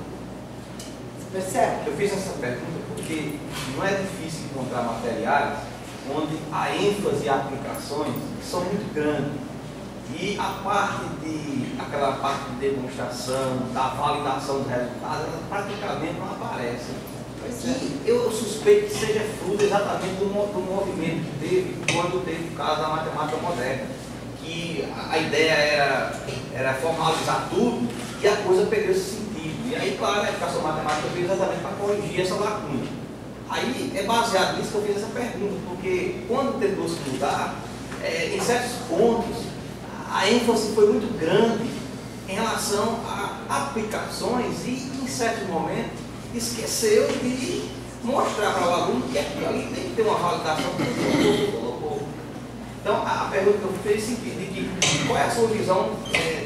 Você percebe? Eu fiz essa pergunta porque não é difícil encontrar materiais onde a ênfase e aplicações são muito grandes. E aquela parte de demonstração, da validação dos resultados, elas praticamente não aparecem. E eu suspeito que seja fruto exatamente do movimento que teve quando teve o caso da matemática moderna. Que a ideia era formalizar tudo e a coisa perdeu esse sentido. E aí, claro, a educação matemática veio exatamente para corrigir essa lacuna. Aí é baseado nisso que eu fiz essa pergunta, porque quando tentou se mudar, em certos pontos, a ênfase foi muito grande em relação a aplicações e, em certos momentos, esqueceu de mostrar para o aluno que aquilo ali tem que ter uma validação que o professor colocou. Então, a pergunta que eu fiz é de que qual é a sua visão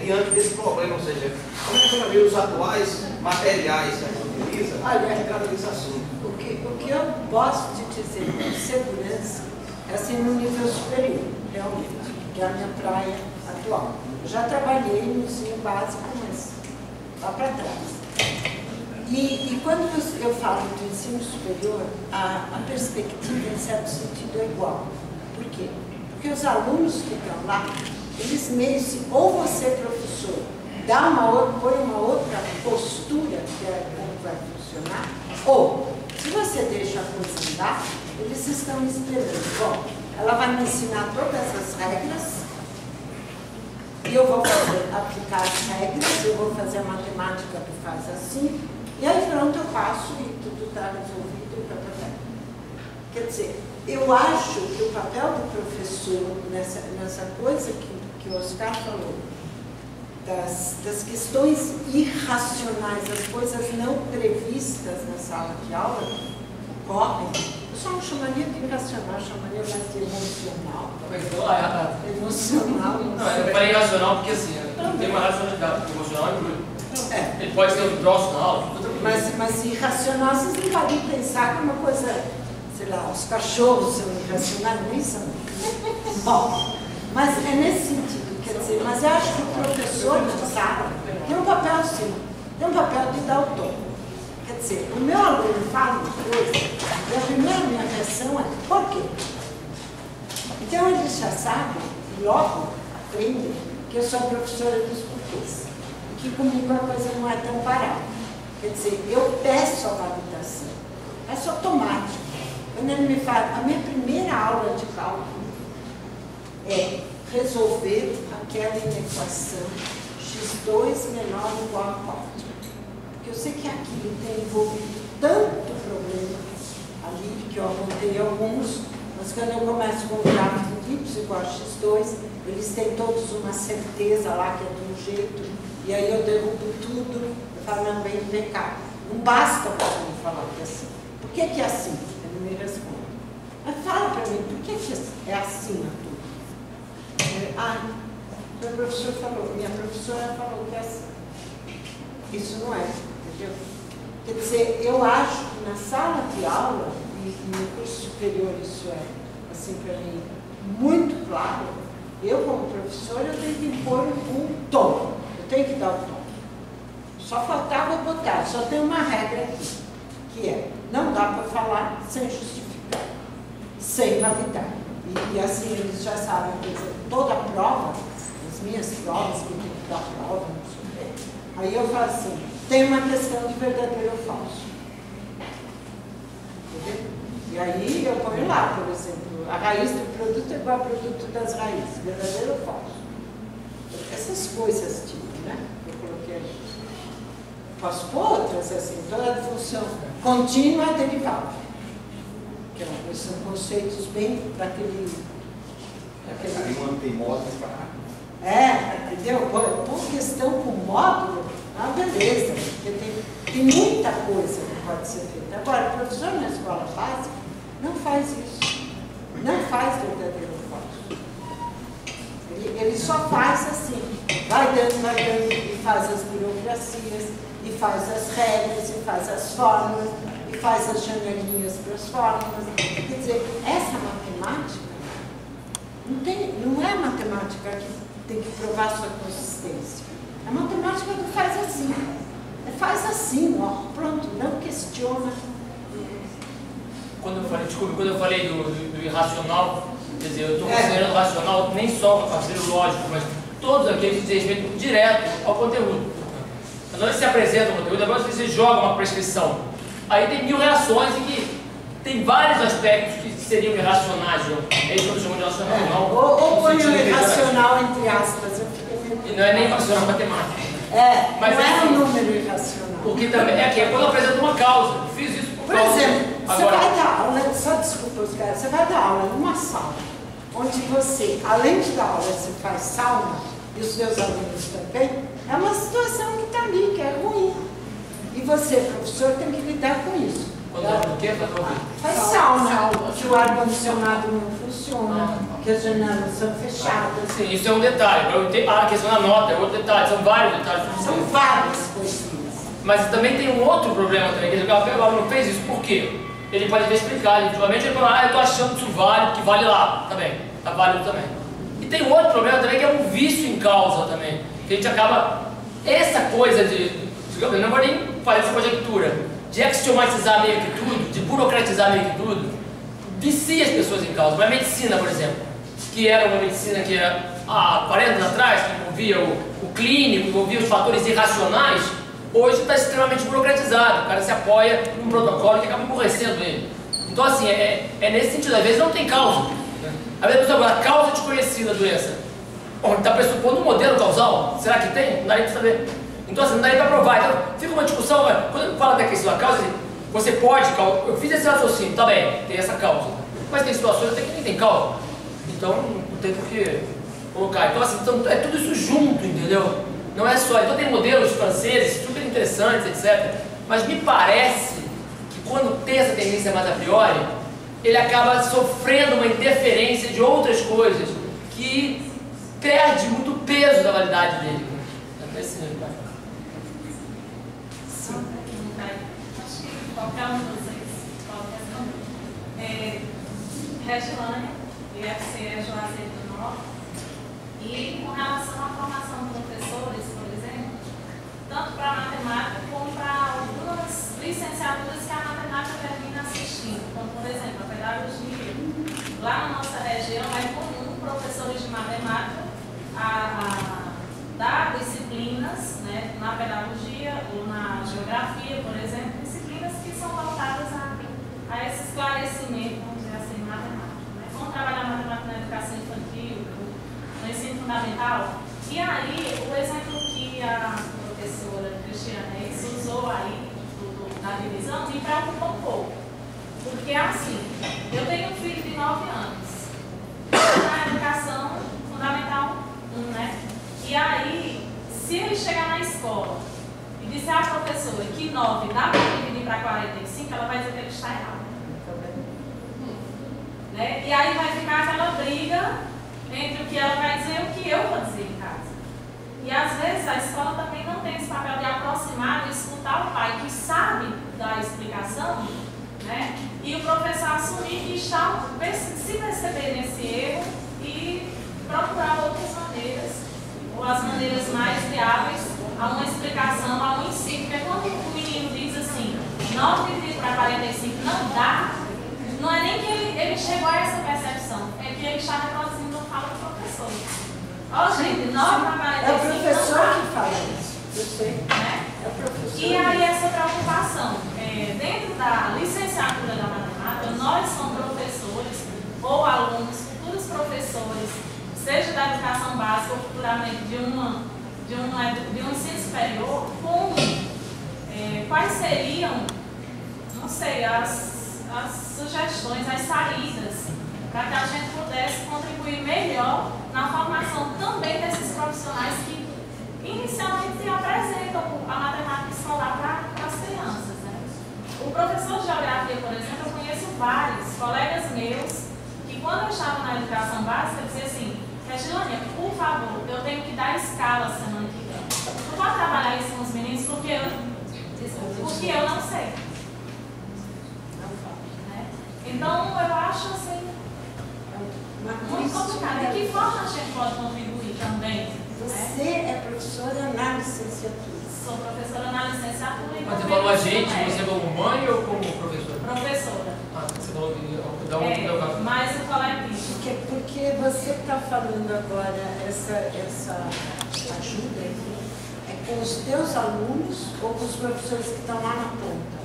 diante desse problema, ou seja, como é que você vê os atuais materiais que a gente utiliza Olha, para desse assunto? O que eu gosto de dizer com segurança é assim no nível superior, realmente, que é a minha praia atual. Eu já trabalhei no ensino básico, mas lá para trás. E quando eu falo do ensino superior, a perspectiva, em certo sentido, é igual. Por quê? Porque os alunos que estão lá, eles meio se, ou você, professor, põe uma outra postura, que é como vai funcionar, ou, se você deixa a coisa andar, eles estão esperando. Bom, ela vai me ensinar todas as regras, e eu vou aplicar as regras, eu vou fazer a matemática que faz assim, e aí pronto, eu passo e tudo está resolvido. Quer dizer, eu acho que o papel do professor nessa coisa que o Oscar falou, das questões irracionais, as coisas não previstas na sala de aula, ocorrem. Eu só não chamaria de irracional, eu chamaria mais de emocional. Emocional. Não, eu falei irracional porque assim, tem uma racionalidade emocional e ele pode ter um troço na aula, mas irracional, vocês não podem pensar que é uma coisa, sei lá, os cachorros são irracionais, nem são. Bom, mas é nesse sentido, quer dizer, mas eu acho que o professor na sala tem um papel assim, tem um papel de dar o tom. Quer dizer, o meu aluno fala uma coisa, e a minha reação é, por quê? Então eles já sabem, e logo aprendem, que eu sou professora dos porquês. Que comigo a coisa não é tão parada. Quer dizer, eu peço a validação. É automático. Quando ele me fala, a minha primeira aula de cálculo é resolver aquela equação x2 menor ou igual a 4. Porque eu sei que aquilo tem envolvido tanto problema ali, que eu apontei alguns, mas quando eu começo com o gráfico de y igual a x2, eles têm todos uma certeza lá que é de um jeito. E aí eu derrubo tudo, eu falo, não, vem cá. Não basta para mim falar que é assim. Por que é assim? Ele me responde. Mas fala para mim, por que é assim a tudo? Meu professor falou, minha professora falou que é assim. Isso não é, entendeu? Quer dizer, eu acho que na sala de aula, e no curso superior isso é, assim, para mim, muito claro, eu como professora, eu tenho que impor um tom. Tem que dar o tom. Só faltava botar, só tem uma regra aqui, que é, não dá para falar sem justificar, sem validar. E assim, eles já sabem, por exemplo, toda a prova, as minhas provas, que eu tenho que dar prova, não sei o quê. Aí eu falo assim, tem uma questão de verdadeiro ou falso. Entendeu? E aí eu ponho lá, por exemplo, a raiz do produto é igual ao produto das raízes, verdadeiro ou falso. Essas coisas tipo, né? Eu coloquei aqui. Posso pôr outras, assim, toda a função contínua é derivada. Que são conceitos bem daquele. Tem módulos para. Entendeu? Por questão com módulo, é uma beleza, porque tem muita coisa que pode ser feita. Agora, o professor na escola básica não faz isso. Não faz verdadeiro falso. Ele só faz assim, vai dando, e faz as burocracias, e faz as regras, e faz as fórmulas, e faz as janelinhas para as fórmulas. Quer dizer, essa matemática não é matemática que tem que provar sua consistência. A matemática não faz assim. Faz assim, ó, pronto, não questiona. Quando eu falei do irracional, quer dizer, eu estou considerando racional nem só o parceiro lógico, mas todos aqueles que dizem respeito direto ao conteúdo. Quando eles se apresentam o conteúdo, agora você joga uma prescrição. Aí tem 1000 reações em que tem vários aspectos que seriam irracionais. É isso que eu chamo de racional. Não, ou põe o irracional entre aspas. E não é nem racional matemática. Mas não é um número irracional. Porque também é que quando apresenta uma causa. Eu fiz isso por causa. Por exemplo, você vai dar aula, só desculpa os caras, você vai dar aula numa sala, onde você, além de dar aula, você faz sauna, e os seus alunos também, é uma situação que está ali, que é ruim. E você, professor, tem que lidar com isso. Faz sauna, que o ar-condicionado não funciona, que as janelas são fechadas. Sim, isso é um detalhe. A questão da nota é outro detalhe, são vários detalhes. São várias coisinhas. Mas também tem um outro problema também, que o aluno fez isso, por quê? Ele pode até explicar, efetivamente ele fala, eu estou achando que isso vale, que vale lá, tá bem, tá válido também. E tem um outro problema também, que é um vício em causa também, que a gente acaba, essa coisa eu não vou nem fazer essa conjectura, de axiomatizar meio que tudo, de burocratizar meio que tudo, vicia as pessoas em causa. Mas a medicina, por exemplo, que era uma medicina que era há 40 anos atrás, que envolvia o clínico, envolvia os fatores irracionais, hoje está extremamente burocratizado. O cara se apoia num protocolo que acaba emborrecendo ele. Então, assim, é nesse sentido. Às vezes não tem causa. Às vezes, agora, a causa desconhecida da doença. Está pressupondo um modelo causal? Será que tem? Não dá nem para saber. Então, assim, não dá nem para provar. Então, fica uma discussão. Quando fala da questão da causa, você pode... Eu fiz esse raciocínio, tá bem, tem essa causa. Mas tem situações até que nem tem causa. Então, não tem por que colocar. Então, assim, é tudo isso junto, entendeu? Não é só. Então, tem modelos franceses super interessantes, etc. Mas me parece que quando tem essa tendência mais a priori, ele acaba sofrendo uma interferência de outras coisas que perde muito peso da validade dele. Qualquer um de vocês pode responder. Regilânia, IFC Juazeiro do Norte. E com relação à formação de professores, por exemplo, tanto para matemática como para algumas licenciaturas que a matemática termina assistindo, como por exemplo a pedagogia. Lá na nossa região é comum professores de matemática dar disciplinas, né, na pedagogia ou na geografia, por exemplo, disciplinas que são voltadas a esse esclarecimento, vamos dizer assim, matemático. Né? Vamos trabalhar matemática na educação infantil, no ensino fundamental. E aí, o exemplo que a professora Cristiana usou aí da divisão me preocupa um pouco. Porque assim, eu tenho um filho de 9 anos, na educação fundamental 1, né? E aí, se ele chegar na escola e disser à professora que 9 dá para dividir para 45, ela vai dizer que ele está errado. Né? E aí vai ficar aquela briga entre o que ela vai dizer e o que eu vou dizer em casa. E às vezes a escola também não tem esse papel de aproximar, de escutar o pai que sabe da explicação, né? E o professor assumir que está, se perceber nesse erro e procurar outras maneiras, ou as maneiras mais viáveis a uma explicação, a um ensino. Porque quando o menino diz assim, 9 dividido para 45 não dá, não é nem que ele chegou a essa percepção, é que ele está reproduzindo a fala do professor. Ó, gente, 9h45. É o professor que fala isso. Eu sei. Né? É o professor. E aí essa preocupação, dentro da licenciatura da matemática, nós como professores ou alunos, futuros professores, seja da educação básica ou futuramente de um ensino superior, quais seriam, não sei, as sugestões, as saídas, para que a gente pudesse contribuir melhor na formação também desses profissionais que inicialmente apresentam a matemática escolar para as crianças. Né? O professor de geografia, por exemplo, eu conheço vários colegas meus que, quando eu estava na educação básica, diziam assim: Regilânia, por favor, eu tenho que dar escala semana que vem. Tu pode trabalhar isso com os meninos porque eu não sei. Né? Então, eu acho assim muito complicado. De que forma a gente pode contribuir também? Você é professora na licenciatura. Sou professora na licenciatura. Mas você falou a gente, você como mãe ou como professora? Professora. Ah, você falou que dá um mais o coletivo. Porque você está falando agora, essa ajuda aqui, é com os teus alunos ou com os professores que estão lá na ponta?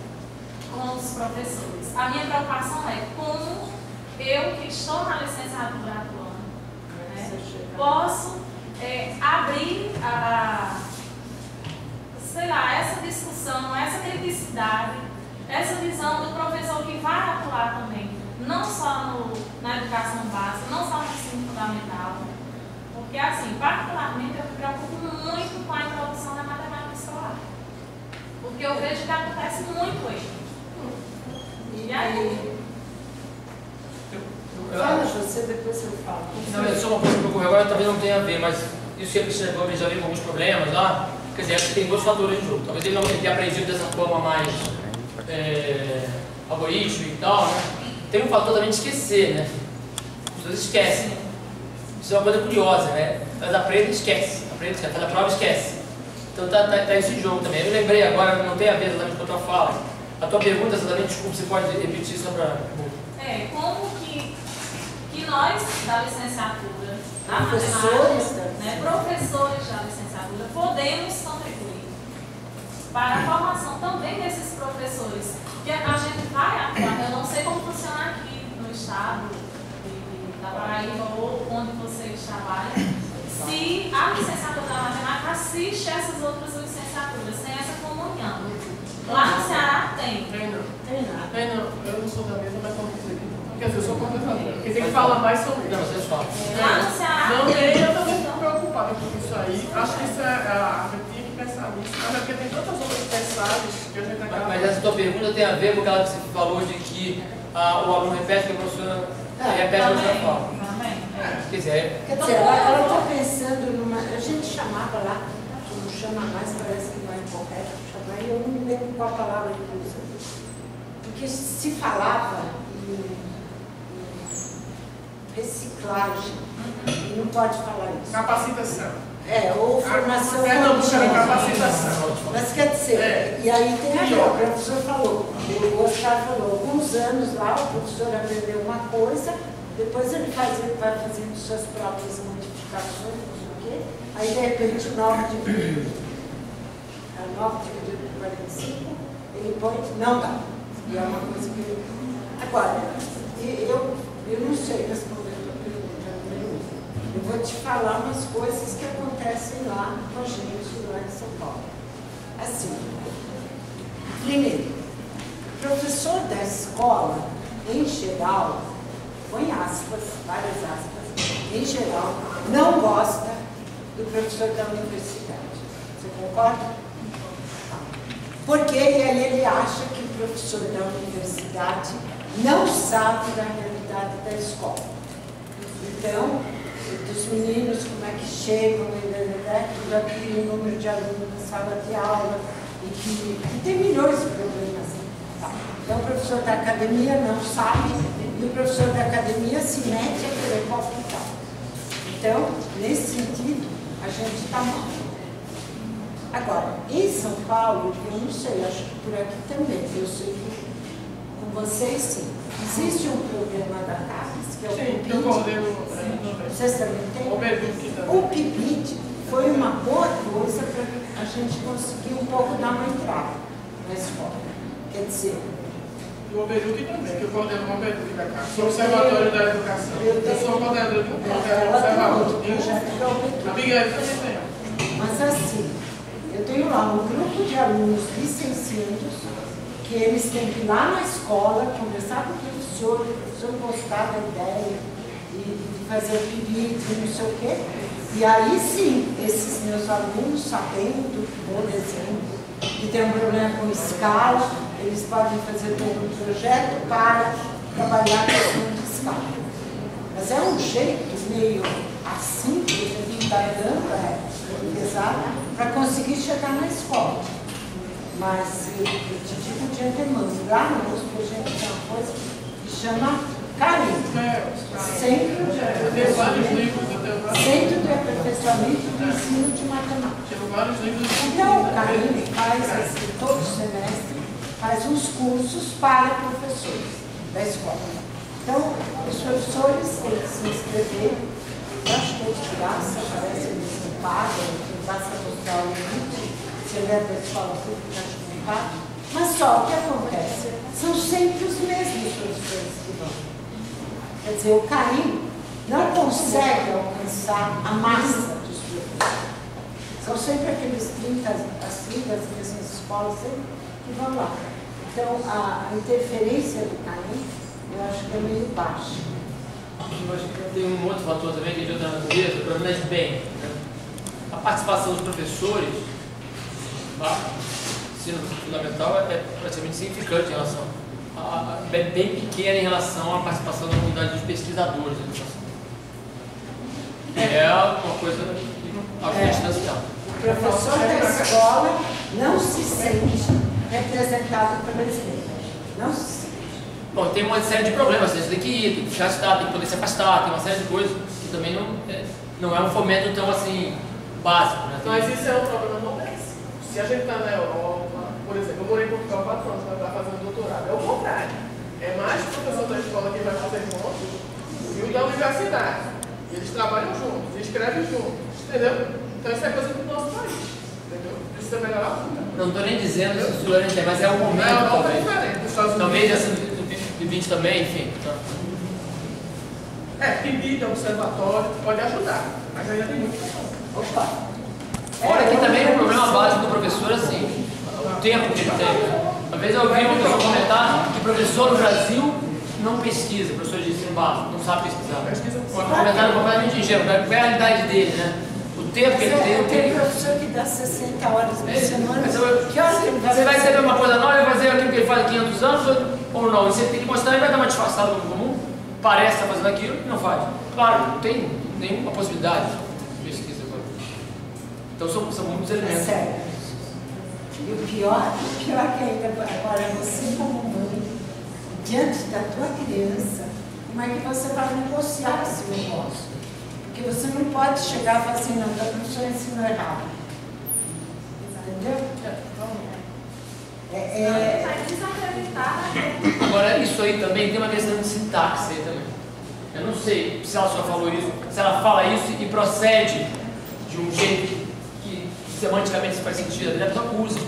Com os professores. A minha preocupação é como eu, que estou na licenciatura atuando, né, posso abrir essa discussão, essa criticidade, essa visão do professor que vai atuar também, não só na educação básica, não só no ensino fundamental, porque assim, particularmente eu me preocupo muito com a introdução da matemática escolar, porque eu vejo que acontece muito erro. E aí? Fala você, depois eu falo. Não, é só uma coisa que ocorreu agora, talvez não tenha a ver, mas isso que ele chegou, ele já veio com alguns problemas lá. Quer dizer, acho que tem dois fatores em jogo. Talvez ele não tenha aprendido dessa forma mais algoritmo e tal, né? Tem um fator também de esquecer, né? As pessoas esquecem. Isso é uma coisa curiosa, né? Elas aprendem e esquecem. Faz a prova e esquece. Então tá isso em jogo também. Eu me lembrei agora, não tem a ver exatamente com a tua fala. A tua pergunta exatamente, desculpa, você pode repetir só para... Como que nós da licenciatura, da matemática, né, professores da licenciatura, podemos contribuir para a formação também desses professores, que a gente vai atuar. Eu não sei como funciona aqui no estado da Paraíba ou onde vocês trabalham, se a licenciatura da matemática assiste essas outras licenciaturas, tem essa comunhão. Lá no Ceará tem. Tem não. Eu não sou da mesma, mas vamos dizer que não. Quer dizer, eu sou coordenadora. Quem tem que falar mais sobre isso. Não, vocês falam. Lá no Ceará não tem. tem, eu também estou preocupada com isso aí. Acho que isso a gente tinha que pensar nisso. Mas é porque tem tantas outras pensadas que a gente acaba... Mas essa tua pergunta tem a ver com aquela que você falou de que o aluno repete que a professora repete o que a professora fala. Quer dizer, ela está pensando numa... A gente chamava lá, que não chama mais, parece que não é correto chamar, e eu não me lembro qual a palavra que usa. Porque se falava em reciclagem, e não pode falar isso. Capacitação. Ou formação contínua. Capacitação. Mas quer dizer, e aí tem a ver, o professor falou, o Oscar falou, alguns anos lá, o professor aprendeu uma coisa, depois ele vai fazendo suas próprias modificações, não sei o quê, aí de repente o 9 dividido por 45, ele põe, não dá. E é uma coisa que ele... Agora, eu não sei responder a tua pergunta, número 1. Eu vou te falar umas coisas que acontecem lá com a gente, lá em São Paulo. Assim, primeiro, o professor da escola, em geral, põe aspas, várias aspas, em geral, não gosta do professor da universidade. Você concorda? Porque aí ele acha que o professor da universidade não sabe da realidade da escola. Então, dos meninos, como é que chegam, que já cria o número de alunos na sala de aula, e que tem milhões de problemas. Então, o professor da academia não sabe, e o professor da academia se mete a querer palpitar. Então, nesse sentido, a gente está mal. Agora, em São Paulo, eu não sei, acho que por aqui também, eu sei que com vocês sim. Existe um problema da CAPES, que é o Sim, que eu coordeno. Vocês também têm? O PIBID foi uma boa coisa para a gente conseguir um pouco dar uma entrada na escola. Quer dizer... E o Oberuc também, que eu coordeno o Oberuc da CAPES. Sou Observatório da Educação. Eu sou coordenador do Observatório. A Miguel também tem. Mas assim, eu tenho lá um grupo de alunos licenciados que eles têm que ir lá na escola, conversar com o professor gostar da ideia e fazer o pedido, não sei o quê. E aí sim, esses meus alunos, sabendo, por exemplo, que tem um problema com escala, eles podem fazer todo um projeto para trabalhar a questão de escala. Mas é um jeito meio assim que a gente está dando, pesado, para conseguir chegar na escola. Mas eu te digo de antemão, lá no USP a gente tem uma coisa que chama carinho. Centro de Aperfeiçoamento do Ensino de Matemática. Então o carinho faz assim, todo semestre, faz uns cursos para professores da escola. Então, os professores têm que se inscrever, eu acho que é de graça, parece que eles não pagam, basta mostrar o limite. Se ele é da escola pública, acho que não paga. Mas só o que acontece, são sempre os mesmos professores que vão. Quer dizer, o carinho não consegue alcançar a massa dos professores. São sempre aqueles 30, as 30 mesmas escolas que vão lá. Então, a interferência do carinho, eu acho que é meio baixa. Eu acho que tem um outro fator também que a gente usa na natureza, o problema de bem. Né? A participação dos professores, ensino fundamental, é praticamente significante em relação é bem pequena em relação à participação da comunidade dos pesquisadores da educação. É uma coisa substancial. O professor da escola não se sente representado pelo presidente. Não se sente. Bom, tem uma série de problemas, você tem que ir, tem que ficar estudado, tem que poder se afastar, tem uma série de coisas que também não é um fomento tão assim básico. Né? Mas isso é um problema complexo. Se a gente está na Europa, por exemplo, eu morei em Portugal 4 anos para estar fazendo doutorado, é o contrário. É mais o professor da escola que vai fazer pontos e o da universidade. Eles trabalham juntos, escrevem juntos, entendeu? Então isso é coisa do nosso país, entendeu? Precisa melhorar muito. Não estou nem dizendo se o Florente é, mas é o momento. É uma coisa diferente. Talvez essa de 20 também, enfim. Então. PIBID, observatório, pode ajudar, mas ainda tem muito que fazer. Opa! Fora que também o problema básico do professor, assim, o tempo que ele tem. Uma vez eu ouvi uma pessoa comentar que professor no Brasil não pesquisa, professor de ensino básico, não sabe pesquisar. Um comentário completamente ingênuo, qual é a realidade dele, né? O tempo que ele tem. Tem professor que dá 60 horas por semana. Que horas que ele vai Você vai receber uma coisa nova, ele vai fazer aquilo que ele faz há 500 anos ou não? Você tem que mostrar, ele vai dar uma disfarçada no comum, parece estar fazendo aquilo e não faz. Claro, não tem nenhuma possibilidade de pesquisa agora. Então são muitos elementos. Sério. E o pior que ainda agora você como mãe, diante da tua criança, como é que você vai negociar esse negócio? Porque você não pode chegar e falar assim, não, a professora ensinou errado. Entendeu? Agora, isso aí também tem uma questão de sintaxe aí também. Eu não sei se ela só falou isso, se ela fala isso e procede de um jeito que semanticamente faz sentido, a pessoa usa.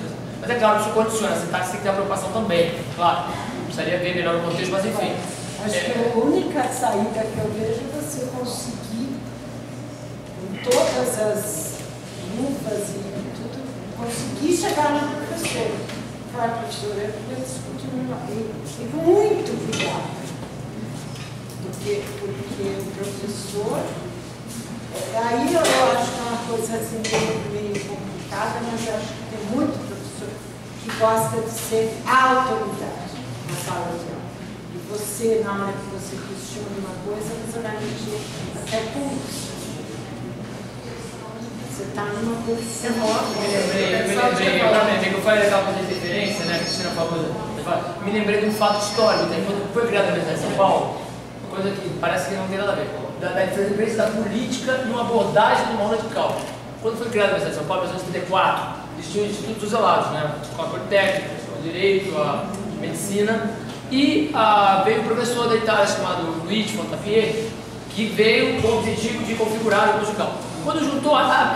Mas é claro que isso condiciona, a sintaxe tem que ter a preocupação também, claro. Precisaria ver melhor o contexto, mas enfim. Acho que a única saída que eu vejo é você conseguir, com todas as luvas e tudo, conseguir chegar na professora. Falar, professora, eu queria discutir e com muito cuidado. Porque o professor, aí eu acho que é uma coisa assim meio complicada, mas eu acho que tem muito professor que gosta de ser a autoridade na sala de aula. E você, na hora que você questiona uma coisa, você vai mexer até com isso. Você está numa posição Me lembrei que eu falei daquela coisa de referência, né? Que a Cristina falou. Me lembrei de um fato histórico, quando foi criada a Universidade de São Paulo, uma coisa que parece que não tem nada a ver, da diferença da política e uma abordagem de uma aula de cálculo. Quando foi criada a Universidade de São Paulo, em 1934, existiam institutos isolados, né? A Escola Politécnica, a Escola de Direito, a Medicina, E veio um professor da Itália chamado Luigi Fontapier, que veio com o objetivo de configurar o curso de cálculo. Quando juntou a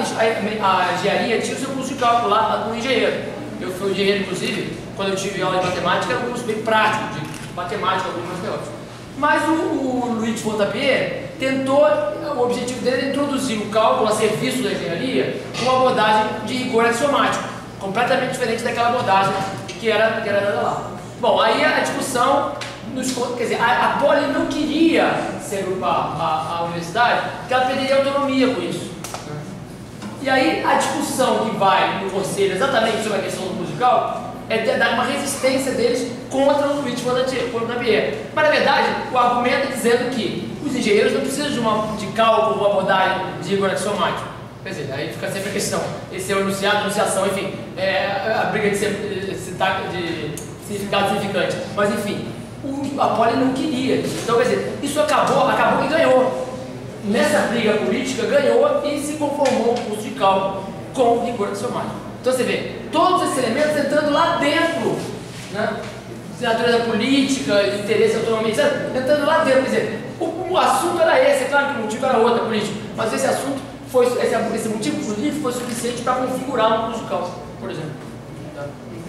engenharia, tinha o seu curso de cálculo lá do engenheiro. Eu fui engenheiro, inclusive, quando eu tive aula de matemática, era um curso bem prático, de matemática, algumas teóricas. Mas o Luigi Fontapier tentou, o objetivo dele era introduzir o cálculo a serviço da engenharia com uma abordagem de rigor axiomático, completamente diferente daquela abordagem que era dada lá. Bom, aí a discussão, quer dizer, a Poli não queria se agrupar à universidade, porque ela perderia autonomia com isso. E aí a discussão que vai no conselho exatamente sobre a questão do musical é dar uma resistência deles contra o Luigi Fontapier. Mas na verdade o argumento é dizendo que os engenheiros não precisam de cálculo, uma abordagem de rigor axiomático. Quer dizer, aí fica sempre a questão, esse é o enunciado, enunciação, enfim, a briga de significado significante. Mas enfim, a Poli não queria isso. Então quer dizer, isso acabou e ganhou. Nessa briga política ganhou e se conformou o curso de cálculo com o rigor axiomático. Então você vê, todos esses elementos entrando lá dentro, né? Natureza política, interesse, autonomia, etc., entrando lá dentro. Quer dizer, o assunto era esse, é claro que o motivo era outro, político, mas esse assunto, esse motivo político foi suficiente para configurar um curso de cálculo, por exemplo. Tá?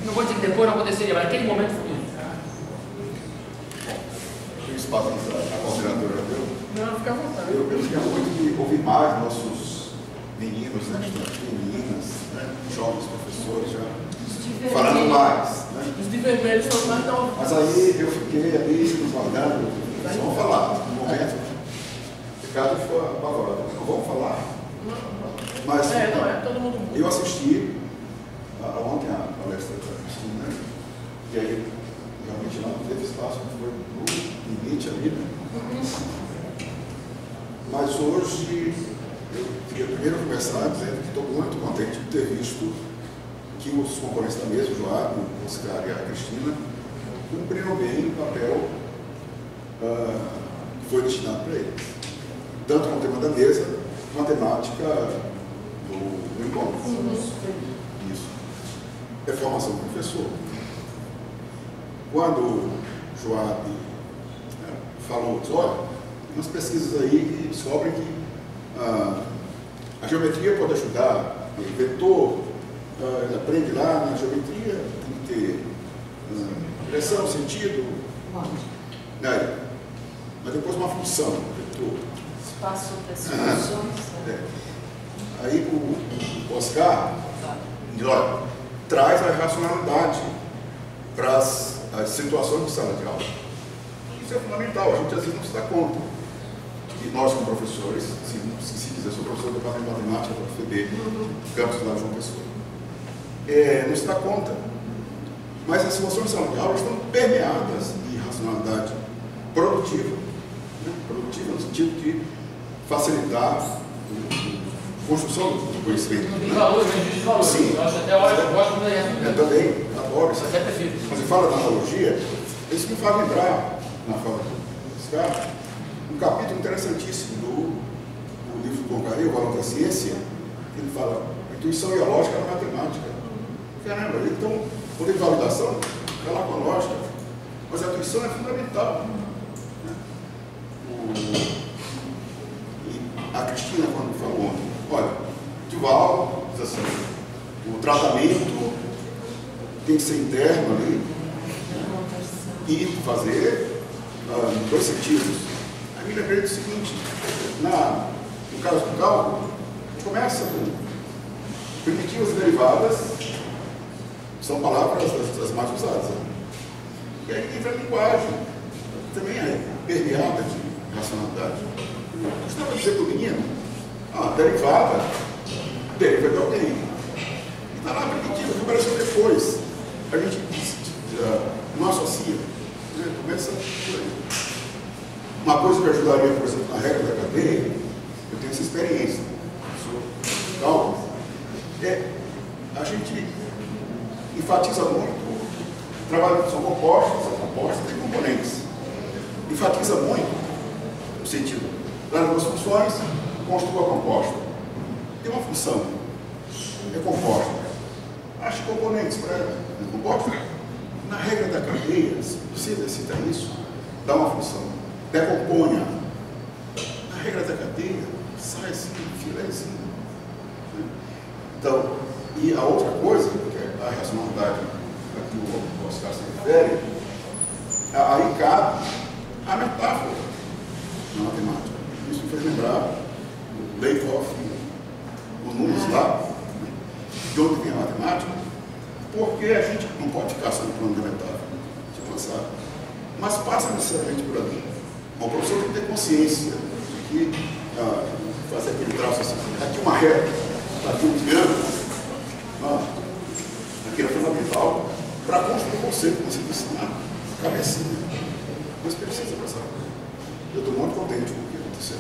Não vou dizer que depois não aconteceria, mas naquele momento foi isso. Tem espaço na coordenadora, viu? Não, fica à vontade. Eu queria muito ouvir mais nossos meninos, né, meninas, né, jovens professores já falando mais. Né? Os de vermelho são mais novos. Mas aí eu fiquei ali guardando, vamos falar, no momento, o Ricardo ficou apavorado, não vamos falar. Mas todo mundo. eu assisti ontem a palestra da Cristina, né? E aí realmente não teve espaço, foi no limite ali, né? Mas hoje eu queria primeiro começar dizendo que estou muito contente de ter visto que os concorrentes da mesa, o Joab, o Oscar e a Cristina, cumpriram bem o papel que foi destinado para eles. Tanto no tema da mesa, quanto a temática do encontro. Isso. É formação do professor. Quando o Joab falou, olha, umas pesquisas aí que descobrem que a geometria pode ajudar, o vetor, ele aprende lá na geometria, tem que ter direção, sentido, né? Mas depois uma função, vetor. Espaço das funções. Aí o Oscar diz, olha, traz a racionalidade para as situações de sala de aula. Isso é fundamental, a gente às vezes não se dá conta. E nós, como professores, se quiser, sou professor do Departamento de Matemática da UFB, campus lá de João Pessoa. Não se dá conta. Mas as situações de sala de aula estão permeadas de racionalidade produtiva, né? Produtiva no sentido de facilitar a construção do conhecimento. De valor, de valor. Sim. Eu até hoje eu gosto muito da Eu também adoro isso. até prefiro. Quando você fala da analogia, isso me faz lembrar, na fala desse cara, um capítulo interessantíssimo do livro do Concarré, O Valor da Ciência, que ele fala a intuição e a lógica na matemática. Caramba, então, o poder de validação está lá com a lógica, mas a intuição é fundamental. Né? E a Cristina, quando falou ontem, olha, Duval diz assim, o tratamento tem que ser interno ali, e fazer em dois sentidos. Aí me lembrei do seguinte, no caso do cálculo, a gente começa com primitivas e derivadas, são palavras das mais usadas. Né? E aí entra a linguagem, que também é permeada de racionalidade. Eu costumava dizer para o menino, derivada, deriva de alguém. E está lá primitiva, que apareceu depois. A gente não associa. Começa por aí. Uma coisa que ajudaria, por exemplo, na regra da cadeia, eu tenho essa experiência, sou cálculo, a gente enfatiza muito, trabalho são compostos e componentes. Enfatiza muito no sentido, lá nas funções, construa composta. Tem uma função, é composta. Acho componentes para ela, é composta. Na regra da cadeia, você exercita isso, dá uma função, decompõe-a. Na regra da cadeia, sai assim, filézinho. Então, e a outra coisa, que é a racionalidade a que o Oscar se refere, aí cabe a metáfora na matemática. Isso me fez lembrar o Leibniz, os números lá, de onde vem a matemática, porque a gente não pode ficar só no plano da metáfora, tipo, sabe? Mas passa necessariamente por ali. O professor tem que ter consciência de que fazer aquele traço assim, aqui uma reta, aqui um triângulo, aqui é fundamental para construir o conceito que você ensinar, cabecinha. Mas precisa passar. Eu estou muito contente com o que aconteceu.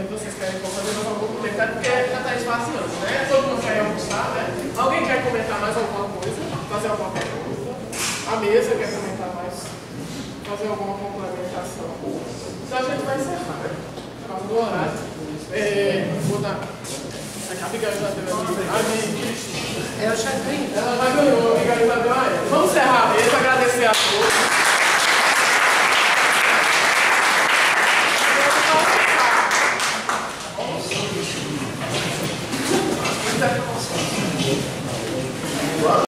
Vocês querem fazer mais algum comentário, porque já está esvaziando, né? Todo mundo quer almoçar, né? Alguém quer comentar mais alguma coisa? Fazer alguma pergunta? A mesa quer comentar mais? Fazer alguma complementação? Então a gente vai encerrar, né? Por causa do horário. Vou dar. A Abigail já deu aqui. Eu já ganhei. Ela já ganhou, a Abigail já deu a ela. Vamos encerrar a mesa, agradecer a todos.